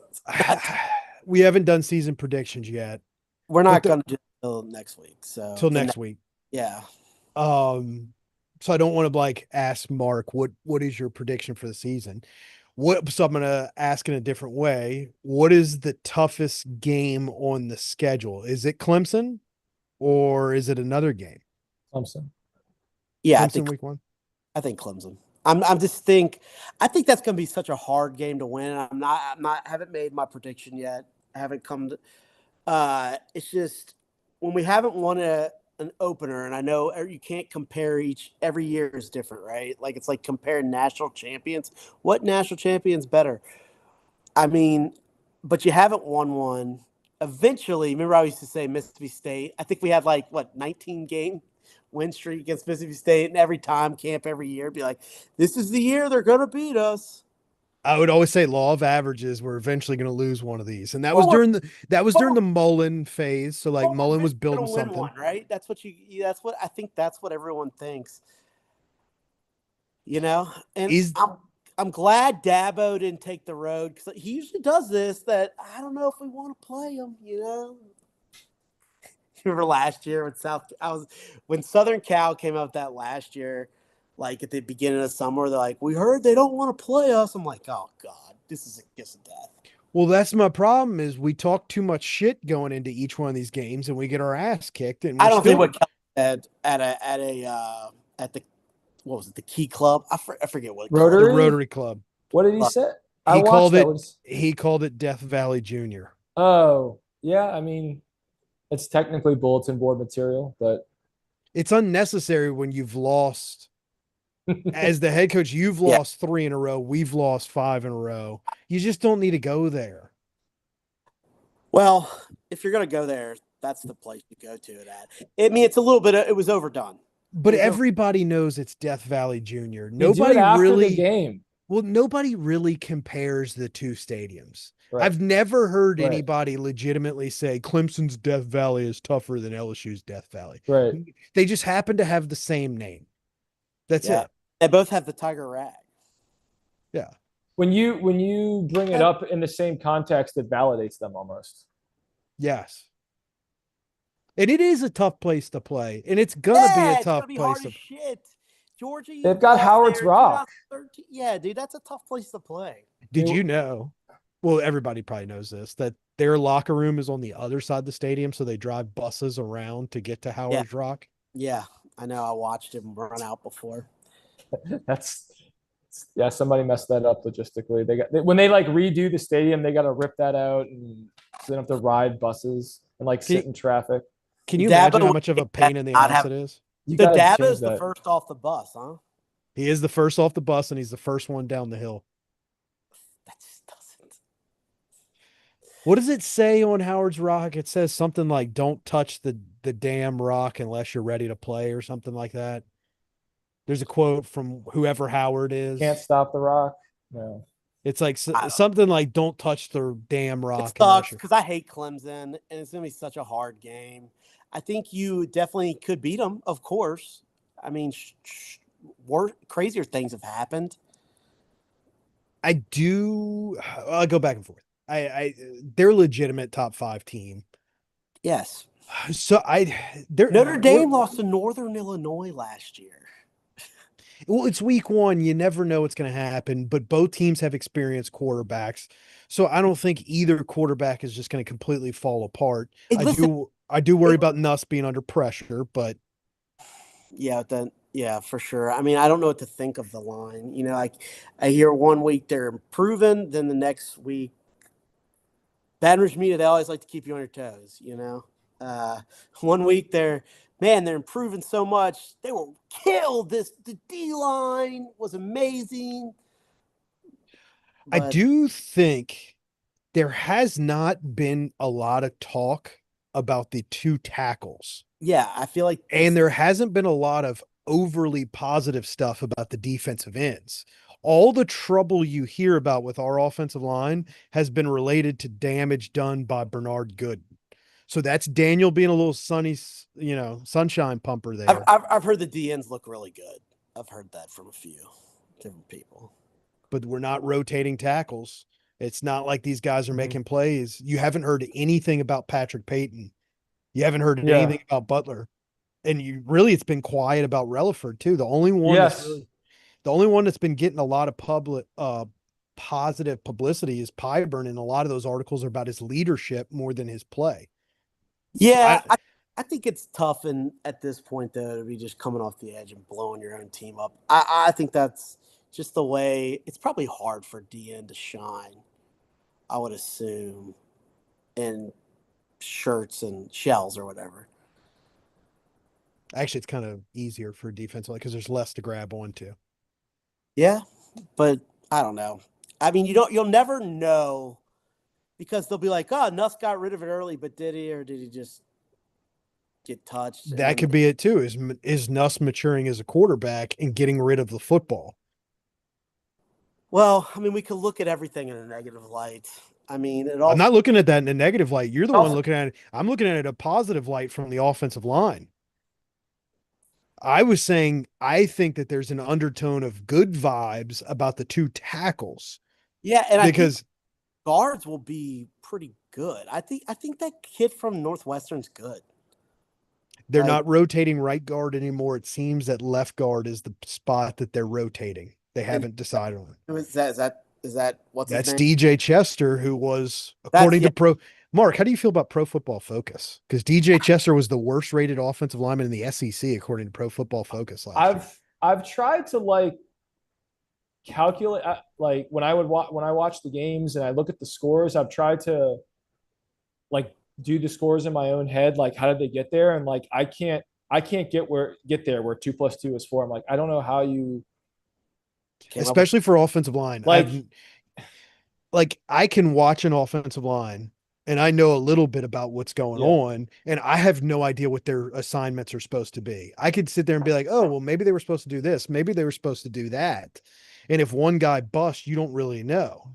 Speaker 2: we haven't done season predictions yet.
Speaker 3: We're not going to do it until next week. So
Speaker 2: till next week.
Speaker 3: Yeah.
Speaker 2: So I don't want to like ask Mark what is your prediction for the season. So I'm gonna ask in a different way. What is the toughest game on the schedule? Is it Clemson or is it another game?
Speaker 1: Clemson.
Speaker 3: Yeah,
Speaker 2: Clemson week 1.
Speaker 3: I think Clemson. I think that's going to be such a hard game to win. Haven't made my prediction yet. I haven't come to. It's just when we haven't won an opener, and I know you can't compare every year is different, right? Like it's like comparing national champions. What national champions better? I mean, but you haven't won one. Eventually, remember I used to say Mississippi State. I think we had 19 game win streak against Mississippi State, and every time camp every year be like, this is the year they're gonna beat us.
Speaker 2: I would always say law of averages. We're eventually going to lose one of these, and that was during the Mullen phase. So Mullen was building something,
Speaker 3: one, right? That's what I think. That's what everyone thinks. You know, and I'm glad Dabo didn't take the road because he usually does this. That I don't know if we want to play him. You know. Remember last year when Southern Cal came out that last year, like at the beginning of summer, they're like, we heard they don't want to play us. I'm like, oh God, this is a kiss of death.
Speaker 2: Well, that's my problem is we talk too much shit going into each one of these games and we get our ass kicked. And
Speaker 3: I don't think what Cal said at the what was it, the Key Club? I forget what
Speaker 1: Rotary?
Speaker 2: The Rotary Club.
Speaker 1: What did he say?
Speaker 2: He called it Death Valley Junior.
Speaker 1: Oh, yeah. I mean, it's technically bulletin board material, but
Speaker 2: it's unnecessary when you've lost. As the head coach, you've lost 3 in a row. We've lost 5 in a row. You just don't need to go there.
Speaker 3: Well, if you're going to go there, that's the place to go to it at. I mean, it's a little bit. It was overdone.
Speaker 2: But everybody knows it's Death Valley Junior.
Speaker 1: Nobody really game.
Speaker 2: Well, nobody really compares the 2 stadiums.
Speaker 1: Right.
Speaker 2: I've never heard anybody legitimately say Clemson's Death Valley is tougher than LSU's Death Valley.
Speaker 1: Right.
Speaker 2: They just happen to have the same name. That's it.
Speaker 3: They both have the tiger rag.
Speaker 2: Yeah.
Speaker 1: When you bring it up in the same context, it validates them almost.
Speaker 2: Yes. And it is a tough place to play. And it's gonna be a tough place to
Speaker 3: shit. Georgia,
Speaker 1: they've got Howard's Rock.
Speaker 3: Yeah, dude, that's a tough place to play.
Speaker 2: Did you know? Well, everybody probably knows this, that their locker room is on the other side of the stadium, so they drive buses around to get to Howard's Rock.
Speaker 3: Yeah, I know. I watched him run out before.
Speaker 1: Somebody messed that up logistically. When they redo the stadium, they got to rip that out, and so they don't have to ride buses and sit in traffic.
Speaker 2: Can you imagine how much of a pain in the ass it is?
Speaker 3: The Dabo is the first off the bus, huh?
Speaker 2: He is the first off the bus, and he's the first one down the hill.
Speaker 3: That just doesn't.
Speaker 2: What does it say on Howard's Rock? It says something like, don't touch the damn rock unless you're ready to play or something like that. There's a quote from whoever Howard is.
Speaker 1: Can't stop the rock. No.
Speaker 2: It's like something like, don't touch the damn rock.
Speaker 3: It sucks because I hate Clemson, and it's going to be such a hard game. I think you definitely could beat them, of course. I mean, crazier things have happened.
Speaker 2: I'll go back and forth. They're a legitimate top 5 team.
Speaker 3: Yes.
Speaker 2: So
Speaker 3: Notre Dame lost to Northern Illinois last year.
Speaker 2: Well, it's week 1. You never know what's going to happen, but both teams have experienced quarterbacks. So I don't think either quarterback is just going to completely fall apart.
Speaker 3: Hey,
Speaker 2: I do worry about Nuss being under pressure, but
Speaker 3: yeah, for sure. I mean, I don't know what to think of the line. You know, I hear one week they're improving, then the next week, Baton Rouge Media, they always like to keep you on your toes, you know. One week they're improving so much. They were killed. The D line was amazing.
Speaker 2: I do think there has not been a lot of talk about the 2 tackles.
Speaker 3: Yeah, I feel like
Speaker 2: and there hasn't been a lot of overly positive stuff about the defensive ends. All the trouble you hear about with our offensive line has been related to damage done by Bernard Gooden. So that's Daniel being a little sunshine pumper there.
Speaker 3: I've heard the DNs look really good. I've heard that from a few different people.
Speaker 2: But we're not rotating tackles. It's not like these guys are making plays. You haven't heard anything about Patrick Payton. You haven't heard anything about Butler. And it's been quiet about Relaford too. The only one that's been getting a lot of positive publicity is Pyburn, and a lot of those articles are about his leadership more than his play.
Speaker 3: Yeah, I think it's tough at this point though to be just coming off the edge and blowing your own team up. I think that's just the way. It's probably hard for DN to shine, I would assume, in shirts and shells or whatever.
Speaker 2: Actually, it's kind of easier for defense because there's less to grab onto.
Speaker 3: Yeah, but I don't know. I mean, you'll never know because they'll be like, "Oh, Nuss got rid of it early, but did he, or did he just get touched?"
Speaker 2: That could be it too. Is Nuss maturing as a quarterback and getting rid of the football?
Speaker 3: Well, I mean, we could look at everything in a negative light. I mean,
Speaker 2: I'm not looking at that in a negative light. You're the one looking at it. I'm looking at it in a positive light from the offensive line. I was saying I think that there's an undertone of good vibes about the 2 tackles.
Speaker 3: Yeah, and
Speaker 2: because
Speaker 3: I think guards will be pretty good. I think that kid from Northwestern's good.
Speaker 2: They're not rotating right guard anymore. It seems that left guard is the spot that they're rotating. They haven't decided on.
Speaker 3: Is that what's
Speaker 2: That's
Speaker 3: his name?
Speaker 2: DJ Chester, who was according to Mark, how do you feel about Pro Football Focus? Because DJ Chester was the worst rated offensive lineman in the SEC according to Pro Football Focus last year.
Speaker 1: I've tried to calculate when I watch the games and I look at the scores. I've tried to do the scores in my own head. Like, how did they get there? And I can't get there where 2 + 2 is 4. I'm like, I don't know how you.
Speaker 2: Especially for offensive line. I can watch an offensive line and I know a little bit about what's going on, and I have no idea what their assignments are supposed to be. I could sit there and be like, oh, well, maybe they were supposed to do this. Maybe they were supposed to do that. And if one guy busts, you don't really know.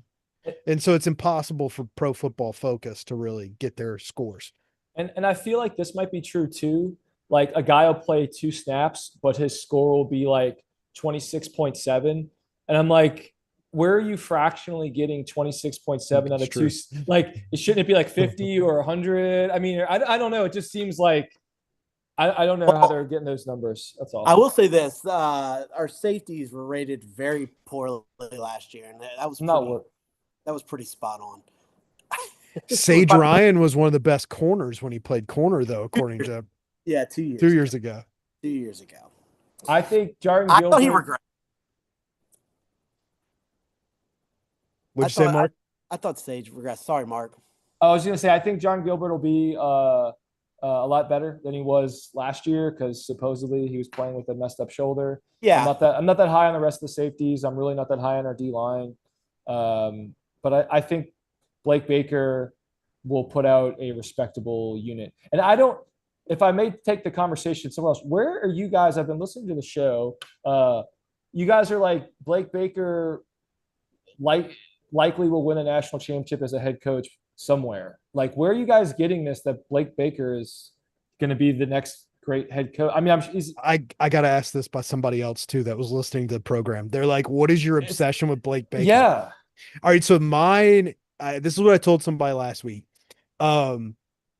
Speaker 2: And so it's impossible for Pro Football Focus to really get their scores.
Speaker 1: And I feel like this might be true too. Like, a guy will play 2 snaps, but his score will be 26.7. And I'm like, where are you fractionally getting 26.7 out of 2? It shouldn't be 50 or 100. I mean, I don't know. It just seems like I don't know how they're getting those numbers. That's all.
Speaker 3: I will say this: our safeties were rated very poorly last year, and that was pretty spot on.
Speaker 2: Sage Ryan was one of the best corners when he played corner, though, according to
Speaker 3: 2 years.
Speaker 2: 2 years ago.
Speaker 3: 2 years ago.
Speaker 1: I think Jordan Gilbert.
Speaker 3: I thought he regressed.
Speaker 2: What'd you say, Mark?
Speaker 3: I thought Sage regressed. Sorry, Mark.
Speaker 1: I was going to say, I think John Gilbert will be a lot better than he was last year because supposedly he was playing with a messed up shoulder.
Speaker 3: Yeah.
Speaker 1: I'm not that high on the rest of the safeties. I'm really not that high on our D line. But I think Blake Baker will put out a respectable unit. And if I may take the conversation somewhere else, where are you guys? I've been listening to the show. You guys are like, Blake Baker likely will win a national championship as a head coach somewhere. Where are you guys getting this that Blake Baker is going to be the next great head coach. I mean, he's
Speaker 2: I got asked this by somebody else too that was listening to the program. They're like, "What is your obsession with Blake Baker?"
Speaker 1: yeah.
Speaker 2: All right, so mine. This is what I told somebody last week.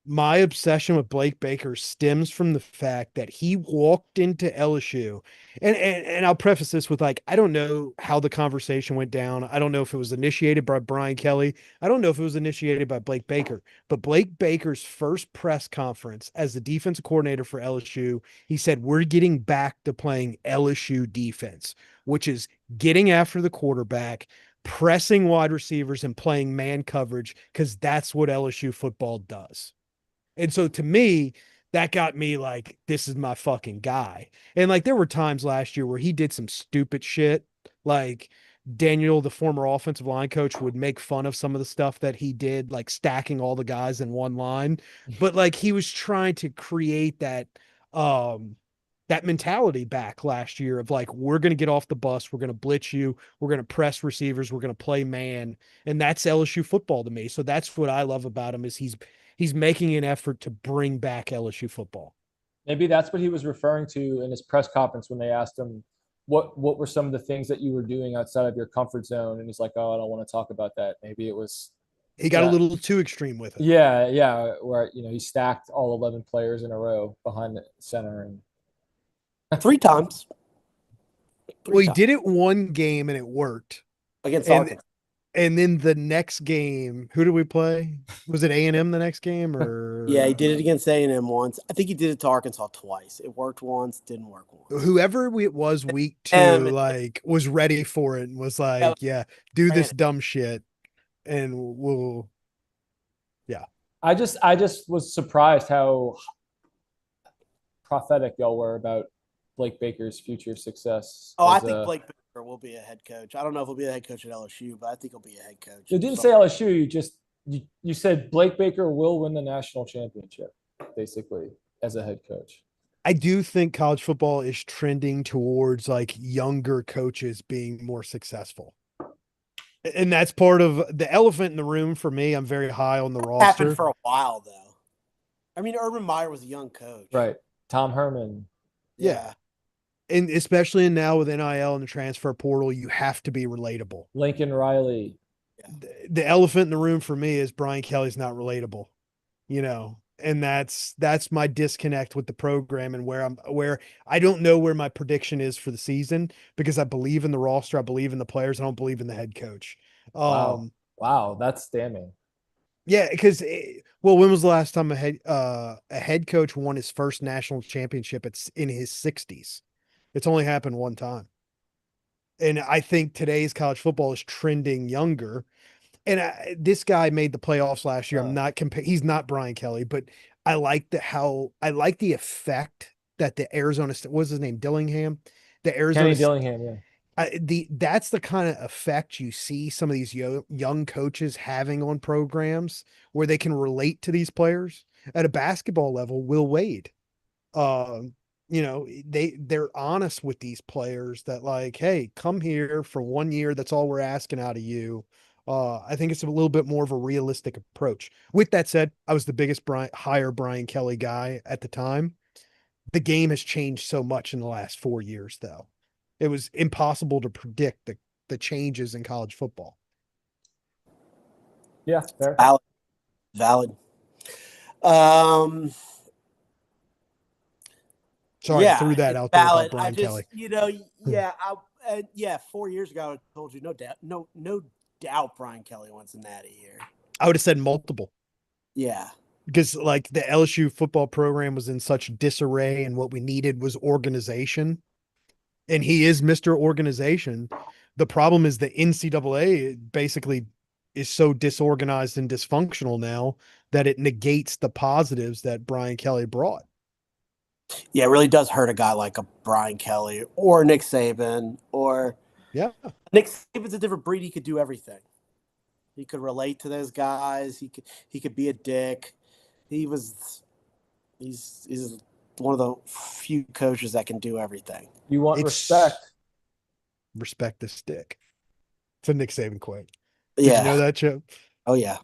Speaker 2: My obsession with Blake Baker stems from the fact that he walked into LSU, and I'll preface this with like, I don't know how the conversation went down. I don't know if it was initiated by Brian Kelly. I don't know if it was initiated by Blake Baker. But Blake Baker's first press conference as the defensive coordinator for LSU, he said, "We're getting back to playing LSU defense, which is getting after the quarterback, pressing wide receivers, and playing man coverage, because that's what LSU football does." And so to me, that got me like, this is my fucking guy. And like, there were times last year where he did some stupid shit. Like Daniel, the former offensive line coach, would make fun of some of the stuff that he did, like stacking all the guys in one line. But like, he was trying to create that mentality back last year of like, we're going to get off the bus. We're going to blitz you. We're going to press receivers. We're going to play man. And that's LSU football to me. So that's what I love about him is he's making an effort to bring back LSU football.
Speaker 1: Maybe that's what he was referring to in his press conference when they asked him what were some of the things that you were doing outside of your comfort zone, and he's like, "Oh, I don't want to talk about that." Maybe it was
Speaker 2: he got a little too extreme with it.
Speaker 1: Yeah, where he stacked all 11 players in a row behind the center and
Speaker 3: 3 times.
Speaker 2: Well, he did it one game and it worked
Speaker 3: against Arkansas.
Speaker 2: And then the next game, who did we play? Was it A&M the next game or?
Speaker 3: Yeah, he did it against A&M once. I think he did it to Arkansas twice. It worked once, didn't work once.
Speaker 2: Whoever it was week 2, like was ready for it and was like, yeah, do this dumb shit and we'll. Yeah.
Speaker 1: I just was surprised how prophetic y'all were about Blake Baker's future success.
Speaker 3: Oh, I think Blake Baker will be a head coach. I don't know if he'll be a head coach at LSU, but I think he'll be a head coach.
Speaker 1: You didn't say LSU. You said Blake Baker will win the national championship, basically, as a head coach.
Speaker 2: I do think college football is trending towards like younger coaches being more successful. And that's part of the elephant in the room for me. I'm very high on the roster.
Speaker 3: Happened for a while, though. I mean, Urban Meyer was a young coach.
Speaker 1: Right. Tom Herman.
Speaker 2: Yeah. And especially now with NIL and the transfer portal, you have to be relatable.
Speaker 1: Lincoln Riley.
Speaker 2: Yeah. The elephant in the room for me is Brian Kelly's not relatable, and that's my disconnect with the program and where I don't know where my prediction is for the season because I believe in the roster. I believe in the players. I don't believe in the head coach.
Speaker 1: Wow. That's damning.
Speaker 2: Yeah. Because, when was the last time a head coach won his first national championship? It's in his 60s. It's only happened one time. And I think today's college football is trending younger. And this guy made the playoffs last year. I'm not he's not Brian Kelly, but I like the effect that the Arizona State, what's his name? Dillingham? The Arizona
Speaker 1: Kenny Dillingham, yeah.
Speaker 2: That's the kind of effect you see some of these young coaches having on programs where they can relate to these players at a basketball level. Will Wade, they're honest with these players that like, hey, come here for 1 year. That's all we're asking out of you. I think it's a little bit more of a realistic approach. With that said, I was the biggest Brian Kelly guy at the time. The game has changed so much in the last 4 years, though. It was impossible to predict the changes in college football.
Speaker 1: Yeah, fair.
Speaker 3: Valid.
Speaker 2: Sorry, I threw that out there about Brian Kelly.
Speaker 3: 4 years ago, I told you no doubt Brian Kelly won Cincinnati here.
Speaker 2: I would have said multiple.
Speaker 3: Yeah.
Speaker 2: Because like the LSU football program was in such disarray and what we needed was organization. And he is Mr. Organization. The problem is the NCAA basically is so disorganized and dysfunctional now that it negates the positives that Brian Kelly brought.
Speaker 3: Yeah, it really does hurt a guy like a Brian Kelly or Nick Saban or Nick Saban's a different breed. He could do everything. He could relate to those guys. He could be a dick. He's one of the few coaches that can do everything.
Speaker 1: You want respect.
Speaker 2: Respect the stick. It's a Nick Saban quote.
Speaker 3: Yeah.
Speaker 2: Did you know that, Chip?
Speaker 3: Oh, yeah.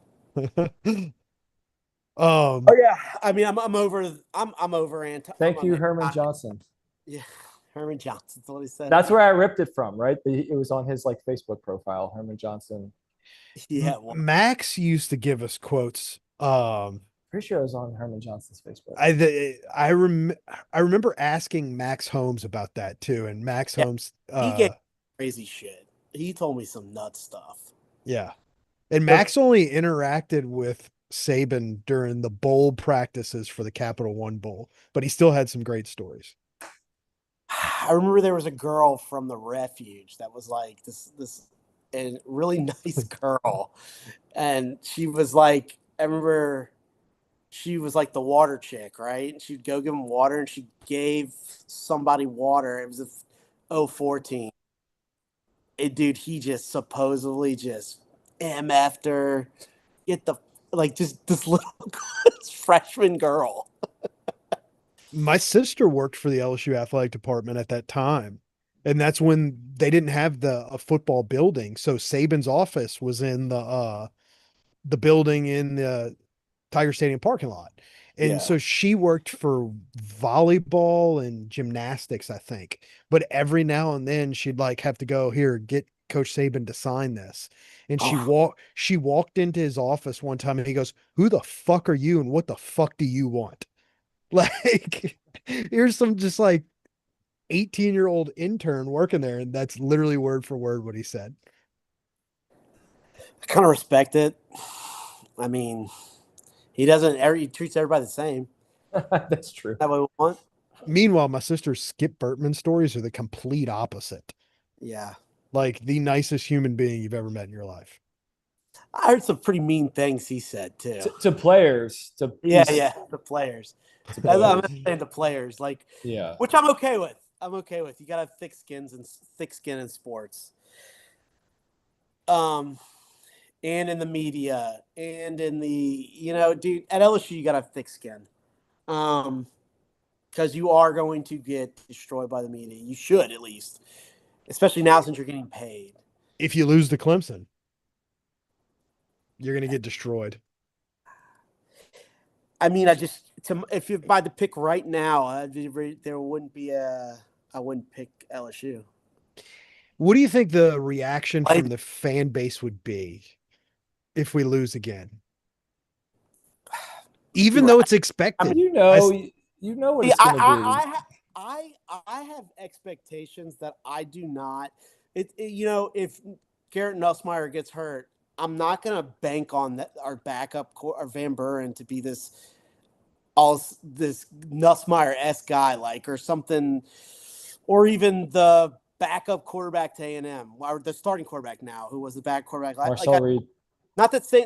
Speaker 3: Oh yeah, I mean, I'm over. I'm over anti.
Speaker 1: Thank
Speaker 3: I'm
Speaker 1: you,
Speaker 3: an
Speaker 1: Herman
Speaker 3: anti-
Speaker 1: Johnson.
Speaker 3: Yeah, Herman Johnson's what he said.
Speaker 1: That's where I ripped it from, right? It was on his like Facebook profile, Herman Johnson.
Speaker 3: Yeah, well,
Speaker 2: Max used to give us quotes.
Speaker 1: Pretty sure it was on Herman Johnson's Facebook.
Speaker 2: I remember asking Max Holmes about that too, and Max
Speaker 3: Yeah,
Speaker 2: Holmes,
Speaker 3: he gave crazy shit. He told me some nut stuff.
Speaker 2: yeah, and
Speaker 1: The-
Speaker 2: Max only interacted with Saban during the bowl practices for the Capital One Bowl, but he still had some great stories.
Speaker 3: I remember there was a girl from the refuge that was like this and really nice girl, and she was like, I remember she was like the water chick, right? And she'd go give him water, and she gave somebody water. It was a 014. Dude, he just supposedly just MF'd her, get the like just this little freshman girl.
Speaker 2: My sister worked for the LSU athletic department at that time. And that's when they didn't have a football building. So Saban's office was in the building in the Tiger Stadium parking lot. And
Speaker 3: Yeah.
Speaker 2: so she worked for volleyball and gymnastics, I think. But every now and then she'd like have to go here, get Coach Saban to sign this. And
Speaker 3: Oh,
Speaker 2: she walked into his office one time and he goes, "Who the fuck are you and what the fuck do you want?" Like, here's some just like 18-year-old intern working there, and that's literally word for word what he said.
Speaker 3: I kind of respect it. I mean, he treats everybody the same.
Speaker 1: That's true.
Speaker 3: That what we want.
Speaker 2: Meanwhile, my sister's Skip Bertman stories are the complete opposite.
Speaker 3: Yeah.
Speaker 2: Like the nicest human being you've ever met in your life.
Speaker 3: I heard some pretty mean things he said too.
Speaker 1: To players, to
Speaker 3: Yeah, yeah, the players.
Speaker 1: to
Speaker 3: I'm
Speaker 1: players.
Speaker 3: saying the players, like,
Speaker 1: Yeah.
Speaker 3: which I'm okay with. I'm okay with. You gotta have thick skin in sports. And in the media, and in the dude, at LSU you gotta have thick skin. Because you are going to get destroyed by the media. You should at least, especially now since you're getting paid.
Speaker 2: If you lose to Clemson, you're gonna get destroyed.
Speaker 3: I mean, if you buy the pick right now, there wouldn't be I wouldn't pick LSU.
Speaker 2: What do you think the reaction
Speaker 3: Like,
Speaker 2: from the fan base would be if we lose again? Even though it's expected.
Speaker 1: You know what
Speaker 3: see,
Speaker 1: it's going to be.
Speaker 3: I have expectations that I do not. If Garrett Nussmeier gets hurt, I'm not going to bank on that our backup or Van Buren to be this Nussmeier-esque guy, like, or something, or even the backup quarterback to A&M, or the starting quarterback now, who was the back quarterback.
Speaker 1: Marcel Reed.
Speaker 3: Not to say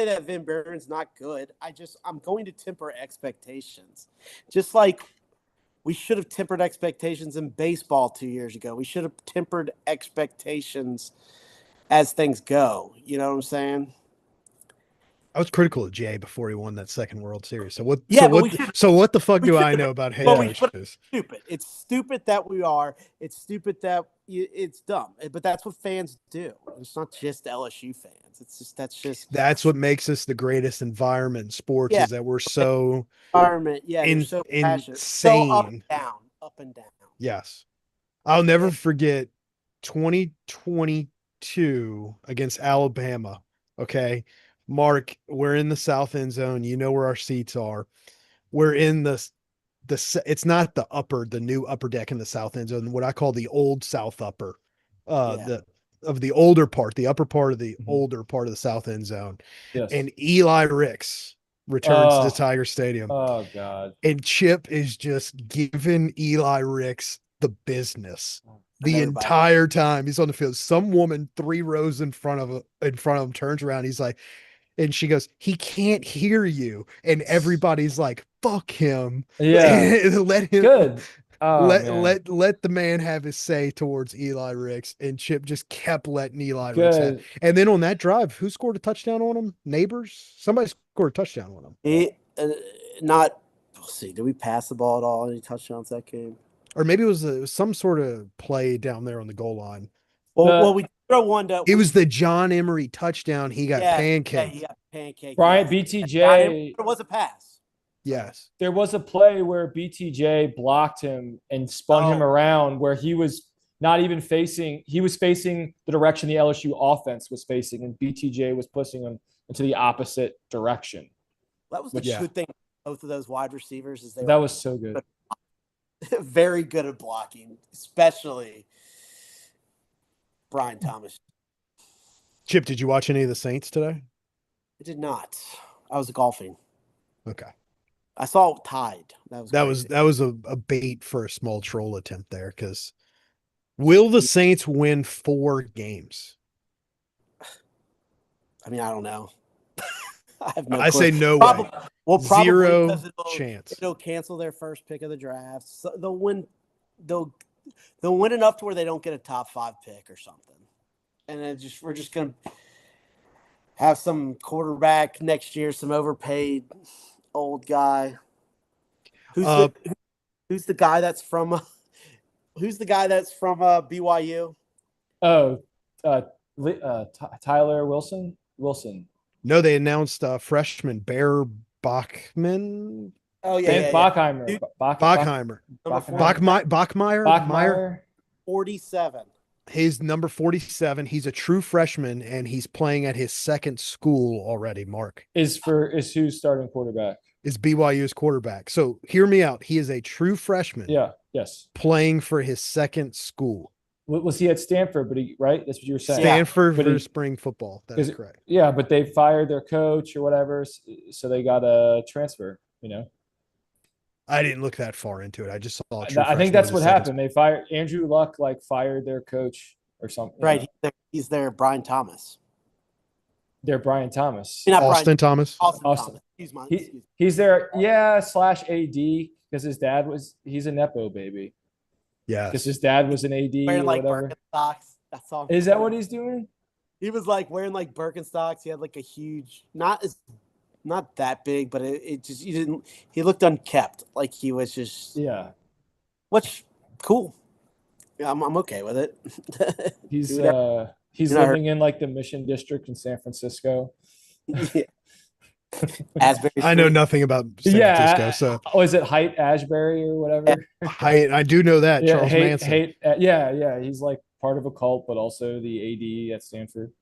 Speaker 3: that Van Buren's not good. I'm going to temper expectations. Just like we should have tempered expectations in baseball 2 years ago. We should have tempered expectations as things go. You know what I'm saying?
Speaker 2: I was critical of Jay before he won that second World Series. So what?
Speaker 3: Yeah,
Speaker 2: so what the fuck do I know about head coaches?
Speaker 3: Stupid. It's stupid that we are. It's stupid that it's dumb. But that's what fans do. It's not just LSU fans.
Speaker 2: That's what makes us the greatest environment in sports is that we're so
Speaker 3: environment. Yeah, you're so passionate.
Speaker 2: Insane.
Speaker 3: So up and down.
Speaker 2: Yes. I'll never forget 2022 against Alabama. Okay. Mark, we're in the south end zone. You know where our seats are. We're in it's not the new upper deck in the south end zone, what I call the old south upper. The older part, the upper part of the older part of the south end zone.
Speaker 1: Yes.
Speaker 2: And Eli Ricks returns to Tiger Stadium.
Speaker 1: Oh God.
Speaker 2: And Chip is just giving Eli Ricks the business the entire time he's on the field. Some woman 3 rows in front of him turns around. He's like, and she goes, "He can't hear you." And everybody's like, "Fuck him."
Speaker 1: Yeah.
Speaker 2: Let him
Speaker 1: Good.
Speaker 2: let the man have his say towards Eli Ricks. And Chip just kept letting Eli Ricks have. And then on that drive, who scored a touchdown on him? Neighbors? Somebody scored a touchdown on him.
Speaker 3: Let's see, did we pass the ball at all? Any touchdowns that game?
Speaker 2: Or maybe it was some sort of play down there on the goal line.
Speaker 3: Well, we throw one to.
Speaker 2: It was the John Emery touchdown. He got
Speaker 3: Yeah,
Speaker 2: pancaked.
Speaker 3: he got pancaked.
Speaker 1: Brian
Speaker 3: yes.
Speaker 1: BTJ.
Speaker 3: It was a pass.
Speaker 2: Yes.
Speaker 1: There was a play where BTJ blocked him and spun him
Speaker 3: Oh.
Speaker 1: around where he was not even facing, he was facing the direction the LSU offense was facing, and BTJ was pushing him into the opposite direction.
Speaker 3: That was the
Speaker 2: Yeah.
Speaker 3: good thing. Both of those wide receivers is they
Speaker 1: That
Speaker 3: were
Speaker 1: was so good.
Speaker 3: very good at blocking, especially Brian Thomas.
Speaker 2: Chip, did you watch any of the Saints today?
Speaker 3: I did not. I was golfing.
Speaker 2: Okay.
Speaker 3: I saw it tied.
Speaker 2: That was a bait for a small troll attempt there, because will the Saints win 4 games?
Speaker 3: I mean, I don't know. I have no
Speaker 2: I
Speaker 3: clue.
Speaker 2: say no
Speaker 3: Probably,
Speaker 2: way.
Speaker 3: well, probably
Speaker 2: Zero
Speaker 3: because
Speaker 2: chance.
Speaker 3: It'll cancel their first pick of the draft. So they'll win. They'll win enough to where they don't get a top 5 pick or something. And then we're just gonna have some quarterback next year, some overpaid old guy. Who's the guy that's from BYU?
Speaker 1: Oh, Tyler Wilson?
Speaker 2: No, they announced freshman Bear Bachman.
Speaker 3: Oh yeah.
Speaker 1: Bockheimer.
Speaker 3: Dude,
Speaker 2: Bachheimer.
Speaker 3: Number
Speaker 2: Bachmeyer.
Speaker 1: Bachmeyer.
Speaker 3: 47.
Speaker 2: He's number 47. He's a true freshman, and he's playing at his second school already. Mark
Speaker 1: Is who's starting quarterback?
Speaker 2: is BYU's quarterback. So hear me out. He is a true freshman.
Speaker 1: Yeah. Yes.
Speaker 2: Playing for his second school.
Speaker 1: Was he at Stanford? But right? That's what you were saying.
Speaker 2: Stanford
Speaker 1: But
Speaker 2: for
Speaker 1: he-
Speaker 2: spring football. That is correct.
Speaker 1: Yeah, but they fired their coach or whatever, so they got a transfer.
Speaker 2: I didn't look that far into it. I just saw. A true
Speaker 1: I
Speaker 2: freshman
Speaker 1: think that's
Speaker 2: in the
Speaker 1: what
Speaker 2: second
Speaker 1: happened. They fired Andrew Luck, fired their coach or something.
Speaker 3: Right. He's there. Brian Thomas.
Speaker 1: They're Brian Thomas.
Speaker 3: Not
Speaker 2: Austin Thomas.
Speaker 3: Austin
Speaker 1: Austin.
Speaker 3: Thomas. Excuse me.
Speaker 1: He's there, yeah, /AD because his dad he's a Nepo baby.
Speaker 2: Yes.
Speaker 1: Because his dad was an AD
Speaker 3: Wearing
Speaker 1: or whatever.
Speaker 3: Birkenstocks. I saw him.
Speaker 1: Is that what he's doing?
Speaker 3: He was wearing Birkenstocks. He had a huge, not that big, but it just he looked unkept. He was just,
Speaker 1: Yeah.
Speaker 3: which cool. Yeah, I'm okay with it.
Speaker 1: He's
Speaker 3: Dude,
Speaker 1: he's
Speaker 3: you know,
Speaker 1: living in the Mission District in San Francisco.
Speaker 3: Yeah. Asbury
Speaker 2: I know
Speaker 3: Street.
Speaker 2: nothing about San Francisco, so
Speaker 1: Oh, is it Height Ashbury or whatever?
Speaker 2: I do know that Charles Manson.
Speaker 1: Yeah. He's part of a cult, but also the AD at Stanford.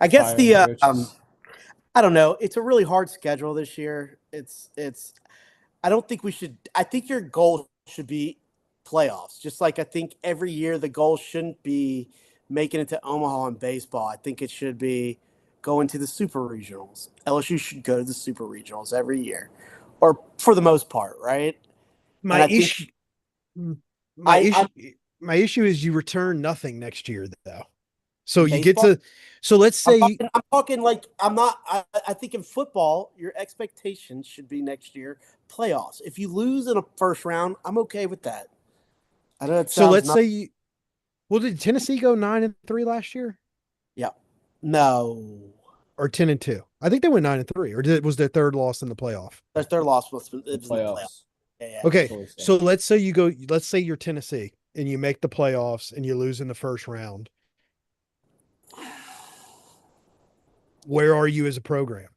Speaker 3: I guess
Speaker 1: Firing coaches.
Speaker 3: I don't know. It's a really hard schedule this year. I don't think we should. I think your goal should be playoffs. Just I think every year the goal shouldn't be making it to Omaha in baseball. I think it should be going to the super regionals. LSU should go to the super regionals every year, or for the most part, right?
Speaker 2: My
Speaker 3: I think-
Speaker 2: issue is you return nothing next year, though. So you
Speaker 3: Baseball?
Speaker 2: get to. So let's say
Speaker 3: I'm talking I'm not. I think in football, your expectations should be next year playoffs. If you lose in a first round, I'm okay with that. I know it
Speaker 2: so.
Speaker 3: sounds
Speaker 2: Let's
Speaker 3: not-
Speaker 2: say you. Well, did Tennessee go 9-3 last year,
Speaker 3: no.
Speaker 2: or 10-2? I think they went 9-3, or was their third loss in the playoff?
Speaker 3: Their loss was in the playoffs.
Speaker 1: Playoffs.
Speaker 3: Yeah.
Speaker 2: Okay,
Speaker 1: Totally fair.
Speaker 2: so let's say you go. Let's say you're Tennessee and you make the playoffs and you lose in the first round. Where are you as a program?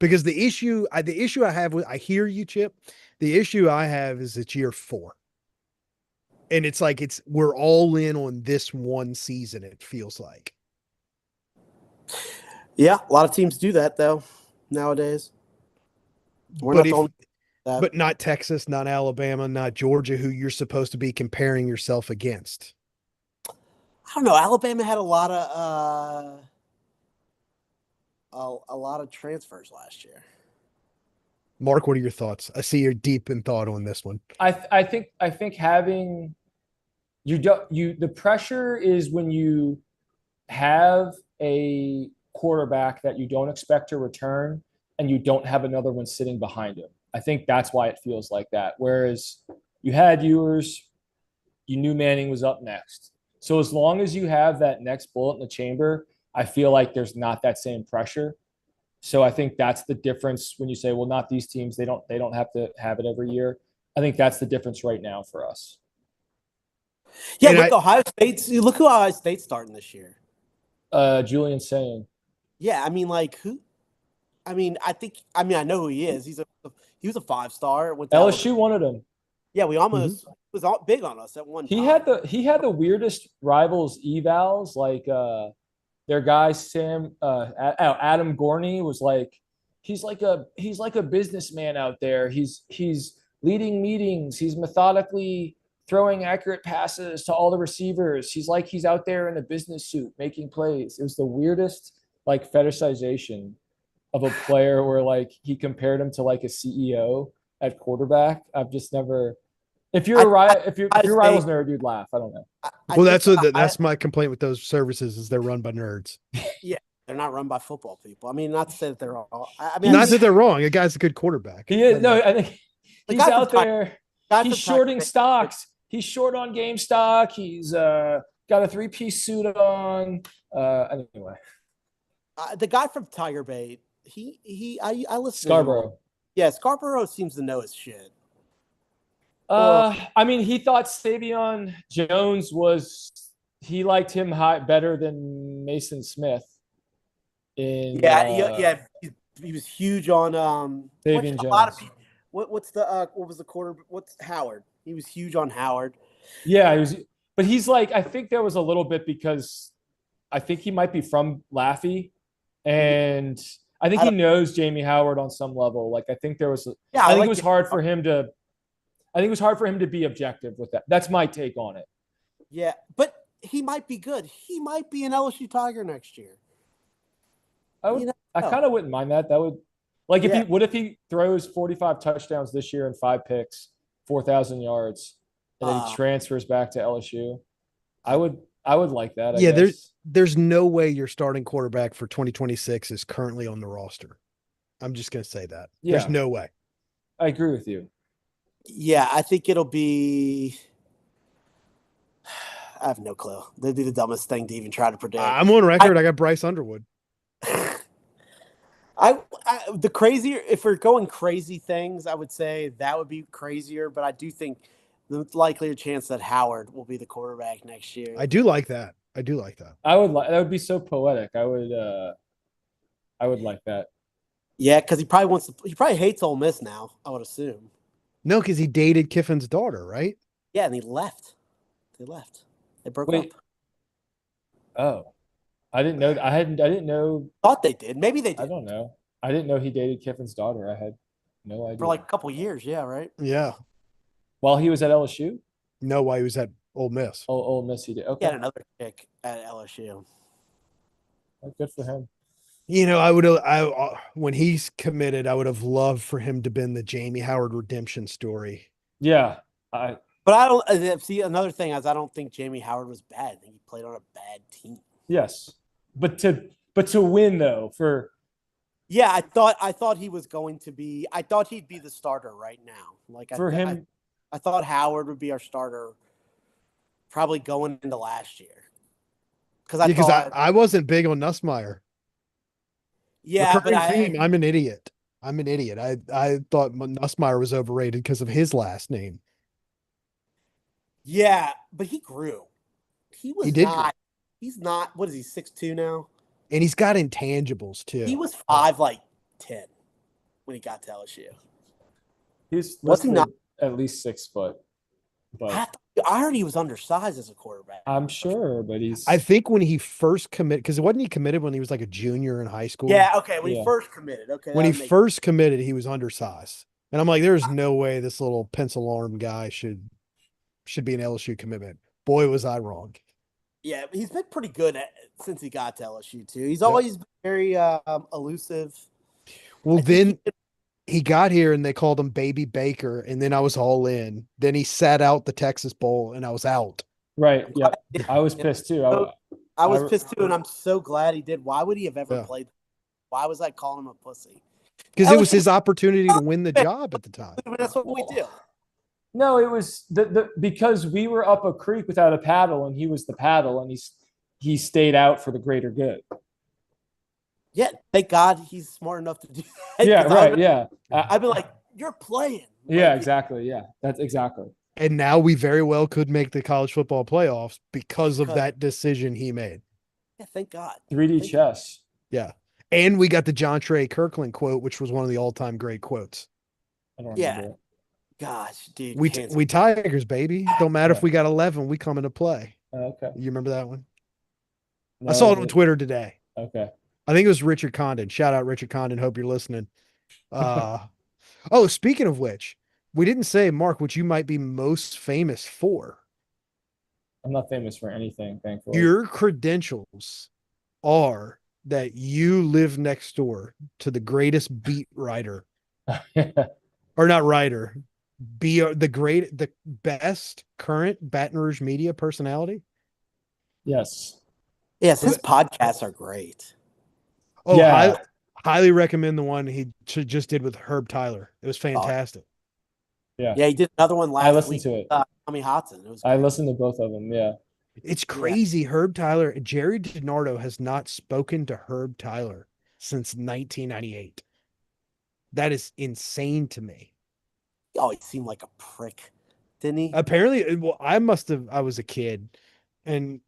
Speaker 2: Because the issue I have with, I hear you, Chip. The issue I have is it's year 4. And it's we're all in on this one season, it feels like.
Speaker 3: Yeah, a lot of teams do that though nowadays. We're
Speaker 2: But
Speaker 3: not the only- that.
Speaker 2: but not Texas, not Alabama, not Georgia, who you're supposed to be comparing yourself against.
Speaker 3: I don't know. Alabama had a lot of transfers last year.
Speaker 2: Mark, what are your thoughts? I see you're deep in thought on this one.
Speaker 1: I think having the pressure is when you have a quarterback that you don't expect to return and you don't have another one sitting behind him. I think that's why it feels like that. Whereas you had Ewers, you knew Manning was up next. So as long as you have that next bullet in the chamber, I feel like there's not that same pressure. So I think that's the difference when you say, well, not these teams, they don't have to have it every year. I think that's the difference right now for us.
Speaker 3: Yeah,
Speaker 2: And
Speaker 3: look, Ohio State's. Look who Ohio State's starting this year.
Speaker 1: Julian saying.
Speaker 3: Yeah, I mean, like who? I mean, I mean, I know who he is. He was a 5-star. Went to
Speaker 1: LSU
Speaker 3: Alabama.
Speaker 1: wanted him.
Speaker 3: Yeah, we almost was big on us at one
Speaker 1: He
Speaker 3: time.
Speaker 1: had the weirdest rivals evals. Like their guy Adam Gorney was like he's like a businessman out there. He's leading meetings. He's methodically throwing accurate passes to all the receivers. He's out there in a business suit making plays. It was the weirdest like fetishization of a player where like he compared him to like a CEO at quarterback. I've just never. If you're if your rival's nerd, you'd laugh. I don't know.
Speaker 2: well, that's my complaint with those services is they're run by nerds.
Speaker 3: Yeah, they're not run by football people. I mean, not to say that they're all. I mean,
Speaker 2: Not that they're wrong. A guy's a good quarterback.
Speaker 1: He is. No, I think
Speaker 3: The
Speaker 1: he's
Speaker 3: guy
Speaker 1: out
Speaker 3: from
Speaker 1: there.
Speaker 3: guy
Speaker 1: He's
Speaker 3: from Tiger
Speaker 1: shorting
Speaker 3: State-
Speaker 1: stocks. He's short on game stock. He's got a 3-piece suit on. Anyway,
Speaker 3: the guy from Tiger Bait. I listen. to him.
Speaker 1: Scarborough.
Speaker 3: Yeah, Scarborough seems to know his shit.
Speaker 1: I mean, he thought Savion Jones he liked him better than Mason Smith.
Speaker 3: Yeah. He was huge on
Speaker 1: Savion
Speaker 3: a lot of
Speaker 1: Jones.
Speaker 3: people. What was the quarter? What's Howard? He was huge on Howard.
Speaker 1: Yeah, he was, but he's like, I think there was a little bit because I think he might be from Laffey, and I think he knows Jamie Howard on some level. Like, I think there was, I think it was hard for him to, be objective with that. That's my take on it.
Speaker 3: Yeah, but he might be good. He might be an LSU Tiger next year.
Speaker 1: I kind of wouldn't mind that. That would, like, if he throws 45 touchdowns this year and 5 picks, 4,000 yards, and then he transfers back to LSU, I would like that. I guess.
Speaker 2: There's no way your starting quarterback for 2026 is currently on the roster. I'm just going to say that.
Speaker 1: Yeah.
Speaker 2: There's no way.
Speaker 1: I agree with you.
Speaker 3: Yeah, I think it'll be. I have no clue. They'd be the dumbest thing to even try to predict.
Speaker 2: I'm on record. I got Bryce Underwood.
Speaker 3: The crazier, if we're going crazy things, I would say that would be crazier. But I do think the likelier chance that Howard will be the quarterback next year.
Speaker 2: I do like that.
Speaker 1: That would be so poetic. I would like that.
Speaker 3: Yeah, because he probably hates Ole Miss now, I would assume.
Speaker 2: No, because he dated Kiffin's daughter, right?
Speaker 3: Yeah, and he left. They broke up.
Speaker 1: Oh, I didn't know. I didn't know.
Speaker 3: Thought they did. Maybe they did.
Speaker 1: I don't know. I didn't know he dated Kiffin's daughter. I had no idea.
Speaker 3: For like a couple years, yeah, right?
Speaker 2: Yeah.
Speaker 1: While he was at LSU?
Speaker 2: No, while he was at Ole Miss.
Speaker 1: Oh, Ole Miss he did. Okay.
Speaker 3: He had another kick at LSU.
Speaker 1: Oh, good for him.
Speaker 2: You know, when he's committed, I would have loved for him to been the Jamie Howard redemption story.
Speaker 1: Yeah.
Speaker 3: But I don't see another thing is I don't think Jamie Howard was bad. I think he played on a bad team.
Speaker 1: Yes. But to win though,
Speaker 3: yeah, I thought he was going to be. I thought he'd be the starter right now. Like I thought Howard would be our starter, probably going into last year. Because
Speaker 2: I wasn't big on Nussmeier.
Speaker 3: Yeah, but
Speaker 2: I'm an idiot. I thought Nussmeier was overrated because of his last name.
Speaker 3: Yeah, but he grew. He did. He's not. What is he? 6'2" now.
Speaker 2: And he's got intangibles too.
Speaker 3: He was 5'10" when he got to LSU.
Speaker 1: Was he not at least 6 foot? But
Speaker 3: I heard he was undersized as a quarterback.
Speaker 1: I'm sure, but
Speaker 2: I think when he first committed, because wasn't he committed when he was like a junior in high school?
Speaker 3: Yeah, okay. When he first committed, okay.
Speaker 2: When he first committed, he was undersized, and I'm like, there's no way this little pencil arm guy should be an LSU commitment. Boy, was I wrong.
Speaker 3: Yeah, he's been pretty good since he got to LSU too. He's always been very elusive.
Speaker 2: Well, then he got here and they called him Baby Baker, and then I was all in. Then he sat out the Texas Bowl, and I was out.
Speaker 1: Right. Yeah, I was pissed too.
Speaker 3: I was pissed too, and I'm so glad he did. Why would he have ever played? Why was I calling him a pussy?
Speaker 2: Because it was his opportunity to win the job at the time.
Speaker 3: That's what we do.
Speaker 1: No, it was because we were up a creek without a paddle, and he was the paddle, and he stayed out for the greater good.
Speaker 3: Yeah, thank God he's smart enough to do that.
Speaker 1: Yeah, right. Yeah,
Speaker 3: I've been like, you're playing.
Speaker 1: Yeah, exactly. Yeah, that's exactly.
Speaker 2: And now we very well could make the college football playoffs because of
Speaker 3: Because-
Speaker 2: that decision he made.
Speaker 3: Yeah, thank God.
Speaker 1: 3D
Speaker 3: Thank-
Speaker 1: chess.
Speaker 2: Yeah. And we got the John Trey Kirkland quote, which was one of the all-time great quotes.
Speaker 1: I don't
Speaker 3: Yeah.
Speaker 1: remember it.
Speaker 3: Gosh, dude.
Speaker 2: We
Speaker 3: can't-
Speaker 2: we Tigers, baby. Don't matter
Speaker 1: Yeah.
Speaker 2: if we got 11, we come into play.
Speaker 1: Okay.
Speaker 2: You remember that one? I
Speaker 1: No,
Speaker 2: saw it on
Speaker 1: but-
Speaker 2: Twitter today.
Speaker 1: Okay.
Speaker 2: I think it was Richard Condon. Shout out Richard Condon. Hope you're listening. Oh, speaking of which, we didn't say, Mark, what you might be most famous for.
Speaker 1: I'm not famous for anything, thankfully.
Speaker 2: Your credentials are that you live next door to the greatest beat writer, or not writer, the best current Baton Rouge media personality.
Speaker 1: Yes.
Speaker 3: Yes, his podcasts are great.
Speaker 2: Oh,
Speaker 1: Yeah.
Speaker 2: highly recommend the one he just did with Herb Tyler. It was fantastic.
Speaker 3: Yeah, he did another one last
Speaker 1: I listened
Speaker 3: week.
Speaker 1: to it.
Speaker 3: Tommy Hudson. It was.
Speaker 1: I
Speaker 3: great.
Speaker 1: listened to both of them. Yeah.
Speaker 2: It's crazy. Herb Tyler, Jerry DiNardo has not spoken to Herb Tyler since 1998. That is insane to me.
Speaker 3: Oh, he seemed like a prick, didn't he?
Speaker 2: Apparently, well, I was a kid, and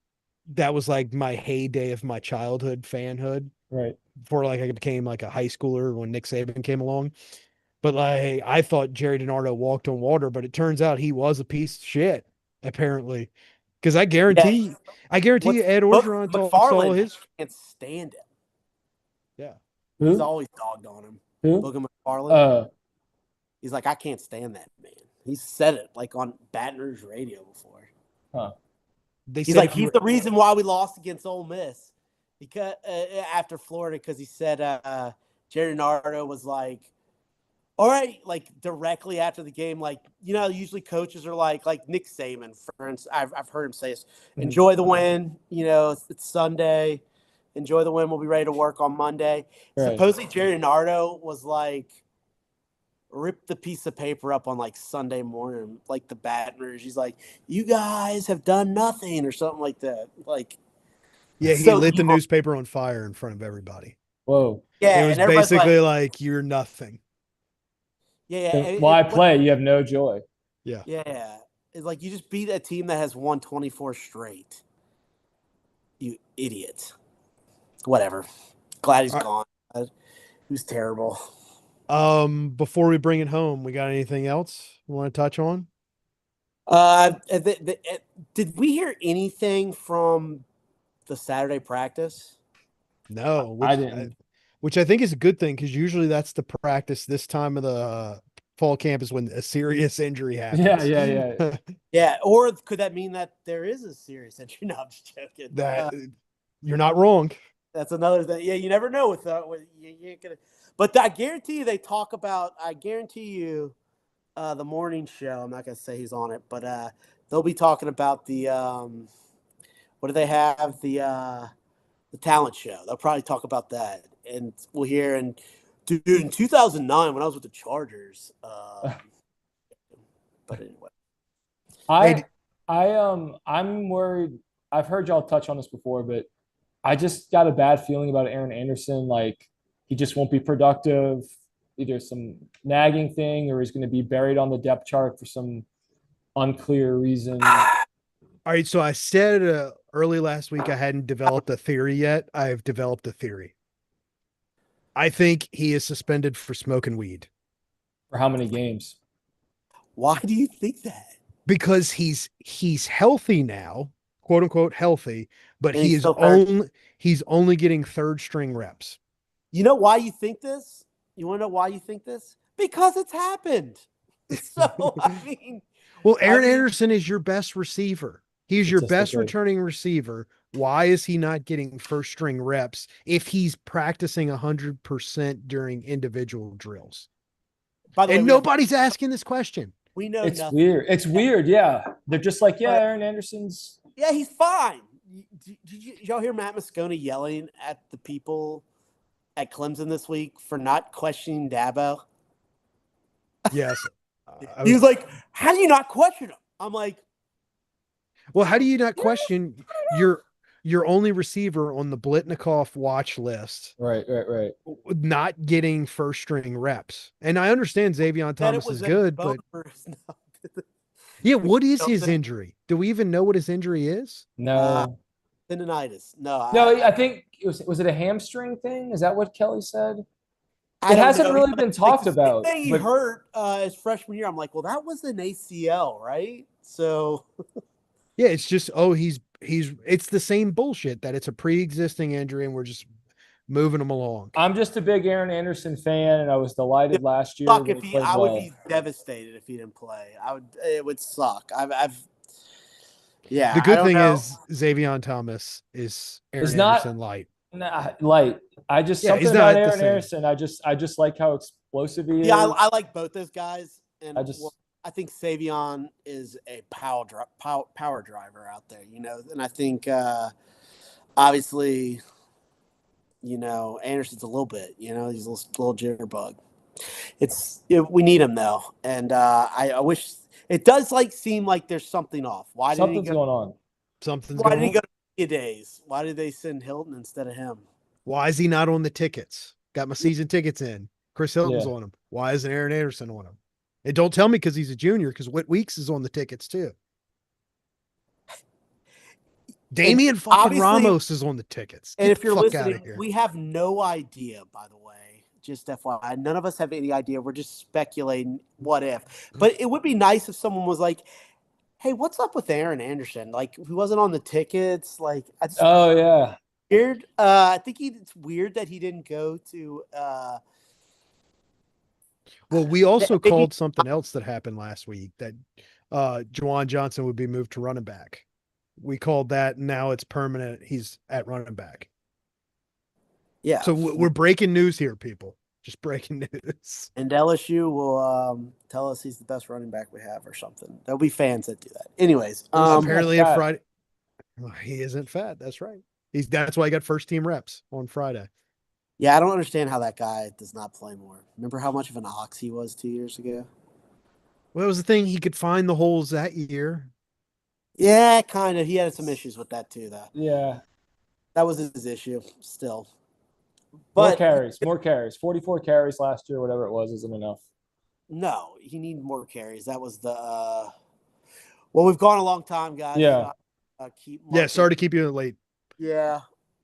Speaker 2: that was like my heyday of my childhood fanhood
Speaker 1: Right.
Speaker 2: before like I became like a high schooler when Nick Saban came along. But like I thought Jerry DiNardo walked on water, but it turns out he was a piece of shit, apparently. Because I guarantee you Ed Orgeron saw
Speaker 3: McFarlane
Speaker 2: his.
Speaker 3: can't stand him.
Speaker 2: Yeah.
Speaker 3: He's
Speaker 1: Who?
Speaker 3: always dogged on him.
Speaker 1: Who?
Speaker 3: Logan McFarlane.
Speaker 1: Uh,
Speaker 3: He's like, I can't stand that man. He's said it like on Baton Rouge radio before.
Speaker 2: They
Speaker 3: He's
Speaker 2: said
Speaker 3: like, he's the reason why we lost against Ole Miss because after Florida, because he said Jerry Nardo was like, all right, like directly after the game, like, you know, usually coaches are like Nick Saban, for instance, I've heard him say this, enjoy the win, you know, it's Sunday, enjoy the win, we'll be ready to work on Monday.
Speaker 1: Right.
Speaker 3: Supposedly Jerry Nardo was like, rip the piece of paper up on like Sunday morning, like the Baton Rouge. He's like, you guys have done nothing or something like that. Like,
Speaker 2: Yeah, he
Speaker 3: so
Speaker 2: lit the
Speaker 3: evil.
Speaker 2: newspaper on fire in front of everybody.
Speaker 1: whoa.
Speaker 3: Yeah,
Speaker 2: It was
Speaker 3: and everybody's
Speaker 2: basically
Speaker 3: like,
Speaker 2: like you're nothing.
Speaker 3: yeah.
Speaker 1: Then why play? You have no joy.
Speaker 3: Yeah, it's like you just beat a team that has won 24 straight. You idiot. Whatever. Glad he's gone. He was terrible.
Speaker 2: Before we bring it home, we got anything else you want to touch on?
Speaker 3: Did we hear anything from the Saturday practice?
Speaker 2: No,
Speaker 1: I didn't.
Speaker 2: which I think is a good thing because usually that's the practice this time of the fall camp is when a serious injury happens.
Speaker 1: Yeah.
Speaker 3: Yeah, or could that mean that there is a serious injury? No, I'm just joking.
Speaker 2: That you're not wrong.
Speaker 3: That's another thing. Yeah, you never know with you ain't gonna. But I guarantee you, they talk about. I guarantee you, the morning show. I'm not gonna say he's on it, but they'll be talking about the. What do they have? The talent show. They'll probably talk about that, and we'll hear. And dude, in 2009, when I was with the Chargers. But anyway,
Speaker 1: I'm worried. I've heard y'all touch on this before, but I just got a bad feeling about Aaron Anderson. Like he just won't be productive. Either some nagging thing or he's going to be buried on the depth chart for some unclear reason.
Speaker 2: All right, so I said early last week I hadn't developed a theory yet. I've developed a theory. I think he is suspended for smoking weed
Speaker 1: For how many games?
Speaker 3: why do you think that?
Speaker 2: because he's healthy now, quote unquote healthy, but
Speaker 3: And
Speaker 2: he
Speaker 3: he's
Speaker 2: is
Speaker 3: still third.
Speaker 2: he's only getting third string reps.
Speaker 3: You know why you think this? You want to know why you think this? Because it's happened. So I mean,
Speaker 2: Well, Aaron
Speaker 3: mean-
Speaker 2: Anderson is your best receiver. He's your best
Speaker 1: Statistically.
Speaker 2: returning receiver. Why is he not getting first string reps if he's practicing 100% during individual drills?
Speaker 3: by the way,
Speaker 2: And nobody's asking this question.
Speaker 3: we know
Speaker 1: It's
Speaker 3: nothing.
Speaker 1: weird. It's weird. Yeah. They're just like, yeah,
Speaker 3: But-
Speaker 1: Aaron Anderson's.
Speaker 3: Yeah, he's fine. Did y'all hear Matt Moscona yelling at the people at Clemson this week for not questioning Dabo?
Speaker 2: Yes.
Speaker 3: He was like, "How do you not question him?" I'm like,
Speaker 2: Well, how do you not question your only receiver on the Blitnikoff watch list
Speaker 1: Right.
Speaker 2: not getting first string reps? And I understand Xavier
Speaker 3: that
Speaker 2: Thomas
Speaker 3: it was
Speaker 2: is
Speaker 3: a
Speaker 2: good,
Speaker 3: bone
Speaker 2: but
Speaker 3: bruise. No.
Speaker 2: Yeah, what is his
Speaker 3: Something-
Speaker 2: injury? Do we even know what his injury is?
Speaker 1: No.
Speaker 3: Tendonitis. No,
Speaker 1: No, I think was it a hamstring thing? Is that what Kelly said?
Speaker 3: I
Speaker 1: It
Speaker 3: don't
Speaker 1: hasn't
Speaker 3: know.
Speaker 1: really been talked
Speaker 3: the same
Speaker 1: about,
Speaker 3: thing he
Speaker 1: but
Speaker 3: hurt his freshman year. I'm like, well, that was an ACL, right? So
Speaker 2: Yeah, it's just it's the same bullshit that it's a pre-existing injury and we're just moving him along.
Speaker 1: I'm just a big Aaron Anderson fan, and I was delighted last year
Speaker 3: suck
Speaker 1: when
Speaker 3: if
Speaker 1: he
Speaker 3: he.
Speaker 1: played
Speaker 3: I would
Speaker 1: well.
Speaker 3: be devastated if he didn't play. I would. It would suck. Yeah.
Speaker 2: The
Speaker 3: I
Speaker 2: good
Speaker 3: don't
Speaker 2: thing
Speaker 3: know.
Speaker 2: is Xavier Thomas is
Speaker 1: It's
Speaker 2: Aaron
Speaker 1: not
Speaker 2: Anderson light.
Speaker 1: light. I just
Speaker 2: Yeah, he's
Speaker 1: something about
Speaker 2: not the
Speaker 1: Aaron
Speaker 2: same.
Speaker 1: Anderson. I just like how explosive he is.
Speaker 3: Yeah, I like both those guys, and
Speaker 1: I just-
Speaker 3: I think Savion is a power driver out there. And I think obviously, Anderson's a little bit. He's a little jitterbug. We need him though, and I wish it does seem like there's something off.
Speaker 1: Something's going on.
Speaker 2: Something's
Speaker 3: Why
Speaker 2: going
Speaker 3: did he
Speaker 2: on.
Speaker 3: go to media days? Why did they send Hilton instead of him?
Speaker 2: Why is he not on the tickets? Got my season tickets in. Chris Hilton's
Speaker 1: Yeah.
Speaker 2: on them. Why isn't Aaron Anderson on them? And don't tell me because he's a junior, because Whit Weeks is on the tickets too. Damian fucking
Speaker 3: obviously-
Speaker 2: Ramos is on the tickets.
Speaker 3: And
Speaker 2: Get
Speaker 3: if
Speaker 2: the
Speaker 3: you're
Speaker 2: fuck outta
Speaker 3: listening,
Speaker 2: here.
Speaker 3: we have no idea, by the way. Just FYI, none of us have any idea. We're just speculating what if. But it would be nice if someone was like, hey, what's up with Aaron Anderson? Like, he wasn't on the tickets. Like, I just
Speaker 1: Oh yeah.
Speaker 3: weird. I think it's weird that he didn't go to
Speaker 2: Well, we also
Speaker 3: maybe-
Speaker 2: called something else that happened last week, that Juwan Johnson would be moved to running back. We called that. Now it's permanent. He's at running back.
Speaker 3: yeah.
Speaker 2: So we're breaking news here, people. Just breaking news.
Speaker 3: And LSU will tell us he's the best running back we have or something. There'll be fans that do that. Anyways,
Speaker 2: Apparently, a
Speaker 1: fat.
Speaker 2: Friday. Well, he isn't fat. That's right. That's why he got first team reps on Friday.
Speaker 3: yeah, I don't understand how that guy does not play more. Remember how much of an ox he was 2 years ago?
Speaker 2: Well, it was the thing. He could find the holes that year.
Speaker 3: Yeah, kind of. He had some issues with that too, though.
Speaker 1: Yeah.
Speaker 3: That was his issue still.
Speaker 1: More
Speaker 3: But
Speaker 1: carries. 44 carries last year, whatever it was, isn't enough.
Speaker 3: no, he needed more carries. That was the well, we've gone a long time, guys.
Speaker 1: Yeah.
Speaker 3: Keep
Speaker 2: Yeah, sorry to keep you late.
Speaker 3: Yeah.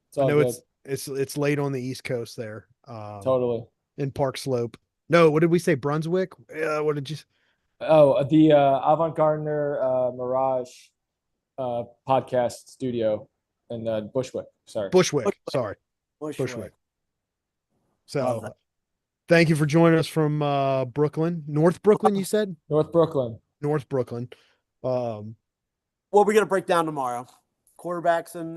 Speaker 1: It's all
Speaker 2: I know
Speaker 1: good.
Speaker 2: it's late on the East Coast there.
Speaker 1: Totally.
Speaker 2: In Park Slope. No, what did we say? Brunswick? What did you?
Speaker 1: Oh, the Avant Gardner Mirage podcast studio in Bushwick. Sorry.
Speaker 2: Bushwick. Sorry, Bushwick.
Speaker 3: Love
Speaker 2: So,
Speaker 3: that.
Speaker 2: thank you for joining us from Brooklyn, North Brooklyn. You said
Speaker 1: North Brooklyn.
Speaker 2: North Brooklyn.
Speaker 3: What we're gonna break down tomorrow. Quarterbacks and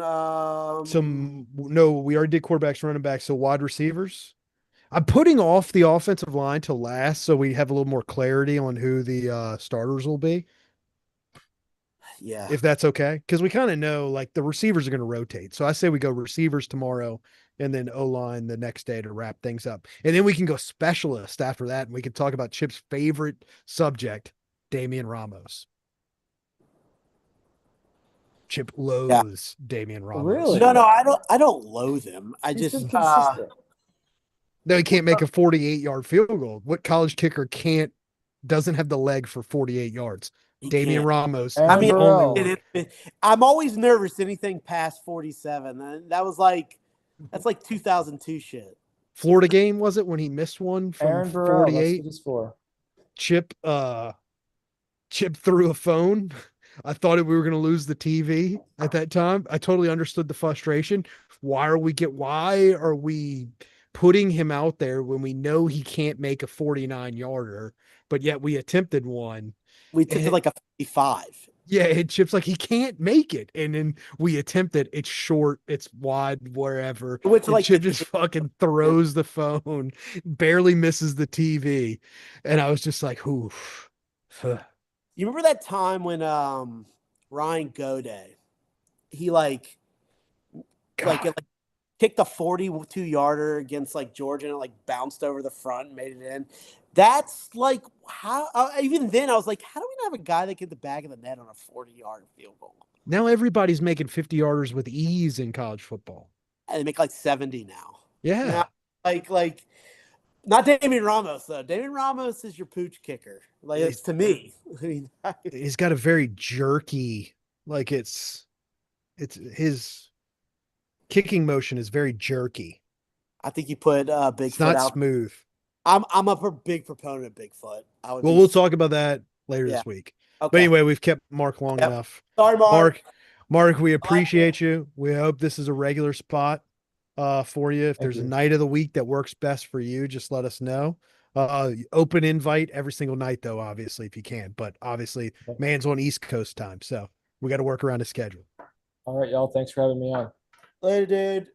Speaker 2: We already did quarterbacks, running backs, so wide receivers. I'm putting off the offensive line to last, so we have a little more clarity on who the starters will be,
Speaker 3: yeah.
Speaker 2: if that's okay. Because we kind of know, like, the receivers are going to rotate. So I say we go receivers tomorrow, and then O-line the next day to wrap things up, and then we can go specialist after that, and we can talk about Chip's favorite subject, Damian Ramos. Chip loathes Damian Ramos.
Speaker 1: Really?
Speaker 3: No, I don't loathe him. I
Speaker 1: He's
Speaker 3: just
Speaker 1: been consistent.
Speaker 2: No, he can't make a 48-yard field goal. What college kicker doesn't have the leg for 48 yards?
Speaker 3: he
Speaker 2: Damian
Speaker 3: can't.
Speaker 2: Ramos.
Speaker 1: Aaron
Speaker 2: is the
Speaker 1: Burrell.
Speaker 2: only one.
Speaker 3: I'm always nervous anything past 47. That's like 2002 shit.
Speaker 2: Florida game, was it, when he missed one from
Speaker 1: Aaron Burrell. That's
Speaker 2: 48?
Speaker 1: what it's for.
Speaker 2: Chip threw a phone. I thought we were going to lose the TV at that time. I totally understood the frustration. Why are we putting him out there when we know he can't make a 49-yarder, but yet we attempted one?
Speaker 3: We took it like a 55.
Speaker 2: Yeah, and Chip's like, he can't make it. And then we attempt it. It's short, it's wide, wherever.
Speaker 3: Which
Speaker 2: And
Speaker 3: like
Speaker 2: Chip just fucking throws the phone, barely misses the TV. And I was just like, oof.
Speaker 3: You remember that time when Ryan Goday, he kicked a 42-yarder against Georgia and it bounced over the front and made it in. That's how even then I was like, how do we not have a guy that get the back of the net on a 40-yard field goal?
Speaker 2: Now everybody's making 50-yarders with ease in college football.
Speaker 3: And they make 70 now.
Speaker 2: Yeah.
Speaker 3: Now, Not Damian Ramos though. Damian Ramos is your pooch kicker. Like it's to me. I mean,
Speaker 2: He's got a very jerky, like it's his kicking motion is very jerky.
Speaker 3: I think you put
Speaker 2: It's
Speaker 3: Bigfoot
Speaker 2: not
Speaker 3: out.
Speaker 2: smooth.
Speaker 3: I'm a big proponent of Bigfoot. I would
Speaker 2: Well,
Speaker 3: be,
Speaker 2: we'll talk about that later
Speaker 3: Yeah.
Speaker 2: this week.
Speaker 3: okay.
Speaker 2: But anyway, we've kept Mark long
Speaker 3: Yep.
Speaker 2: enough.
Speaker 3: Sorry, Mark.
Speaker 2: Mark, we appreciate you. We hope this is a regular spot for you. If
Speaker 1: Thank
Speaker 2: there's a
Speaker 1: you.
Speaker 2: night of the week that works best for you, just let us know. Open invite every single night, though, obviously, if you can. But obviously, man's on East Coast time, so we got to work around his schedule.
Speaker 1: All right, y'all. Thanks for having me on.
Speaker 3: Later, dude.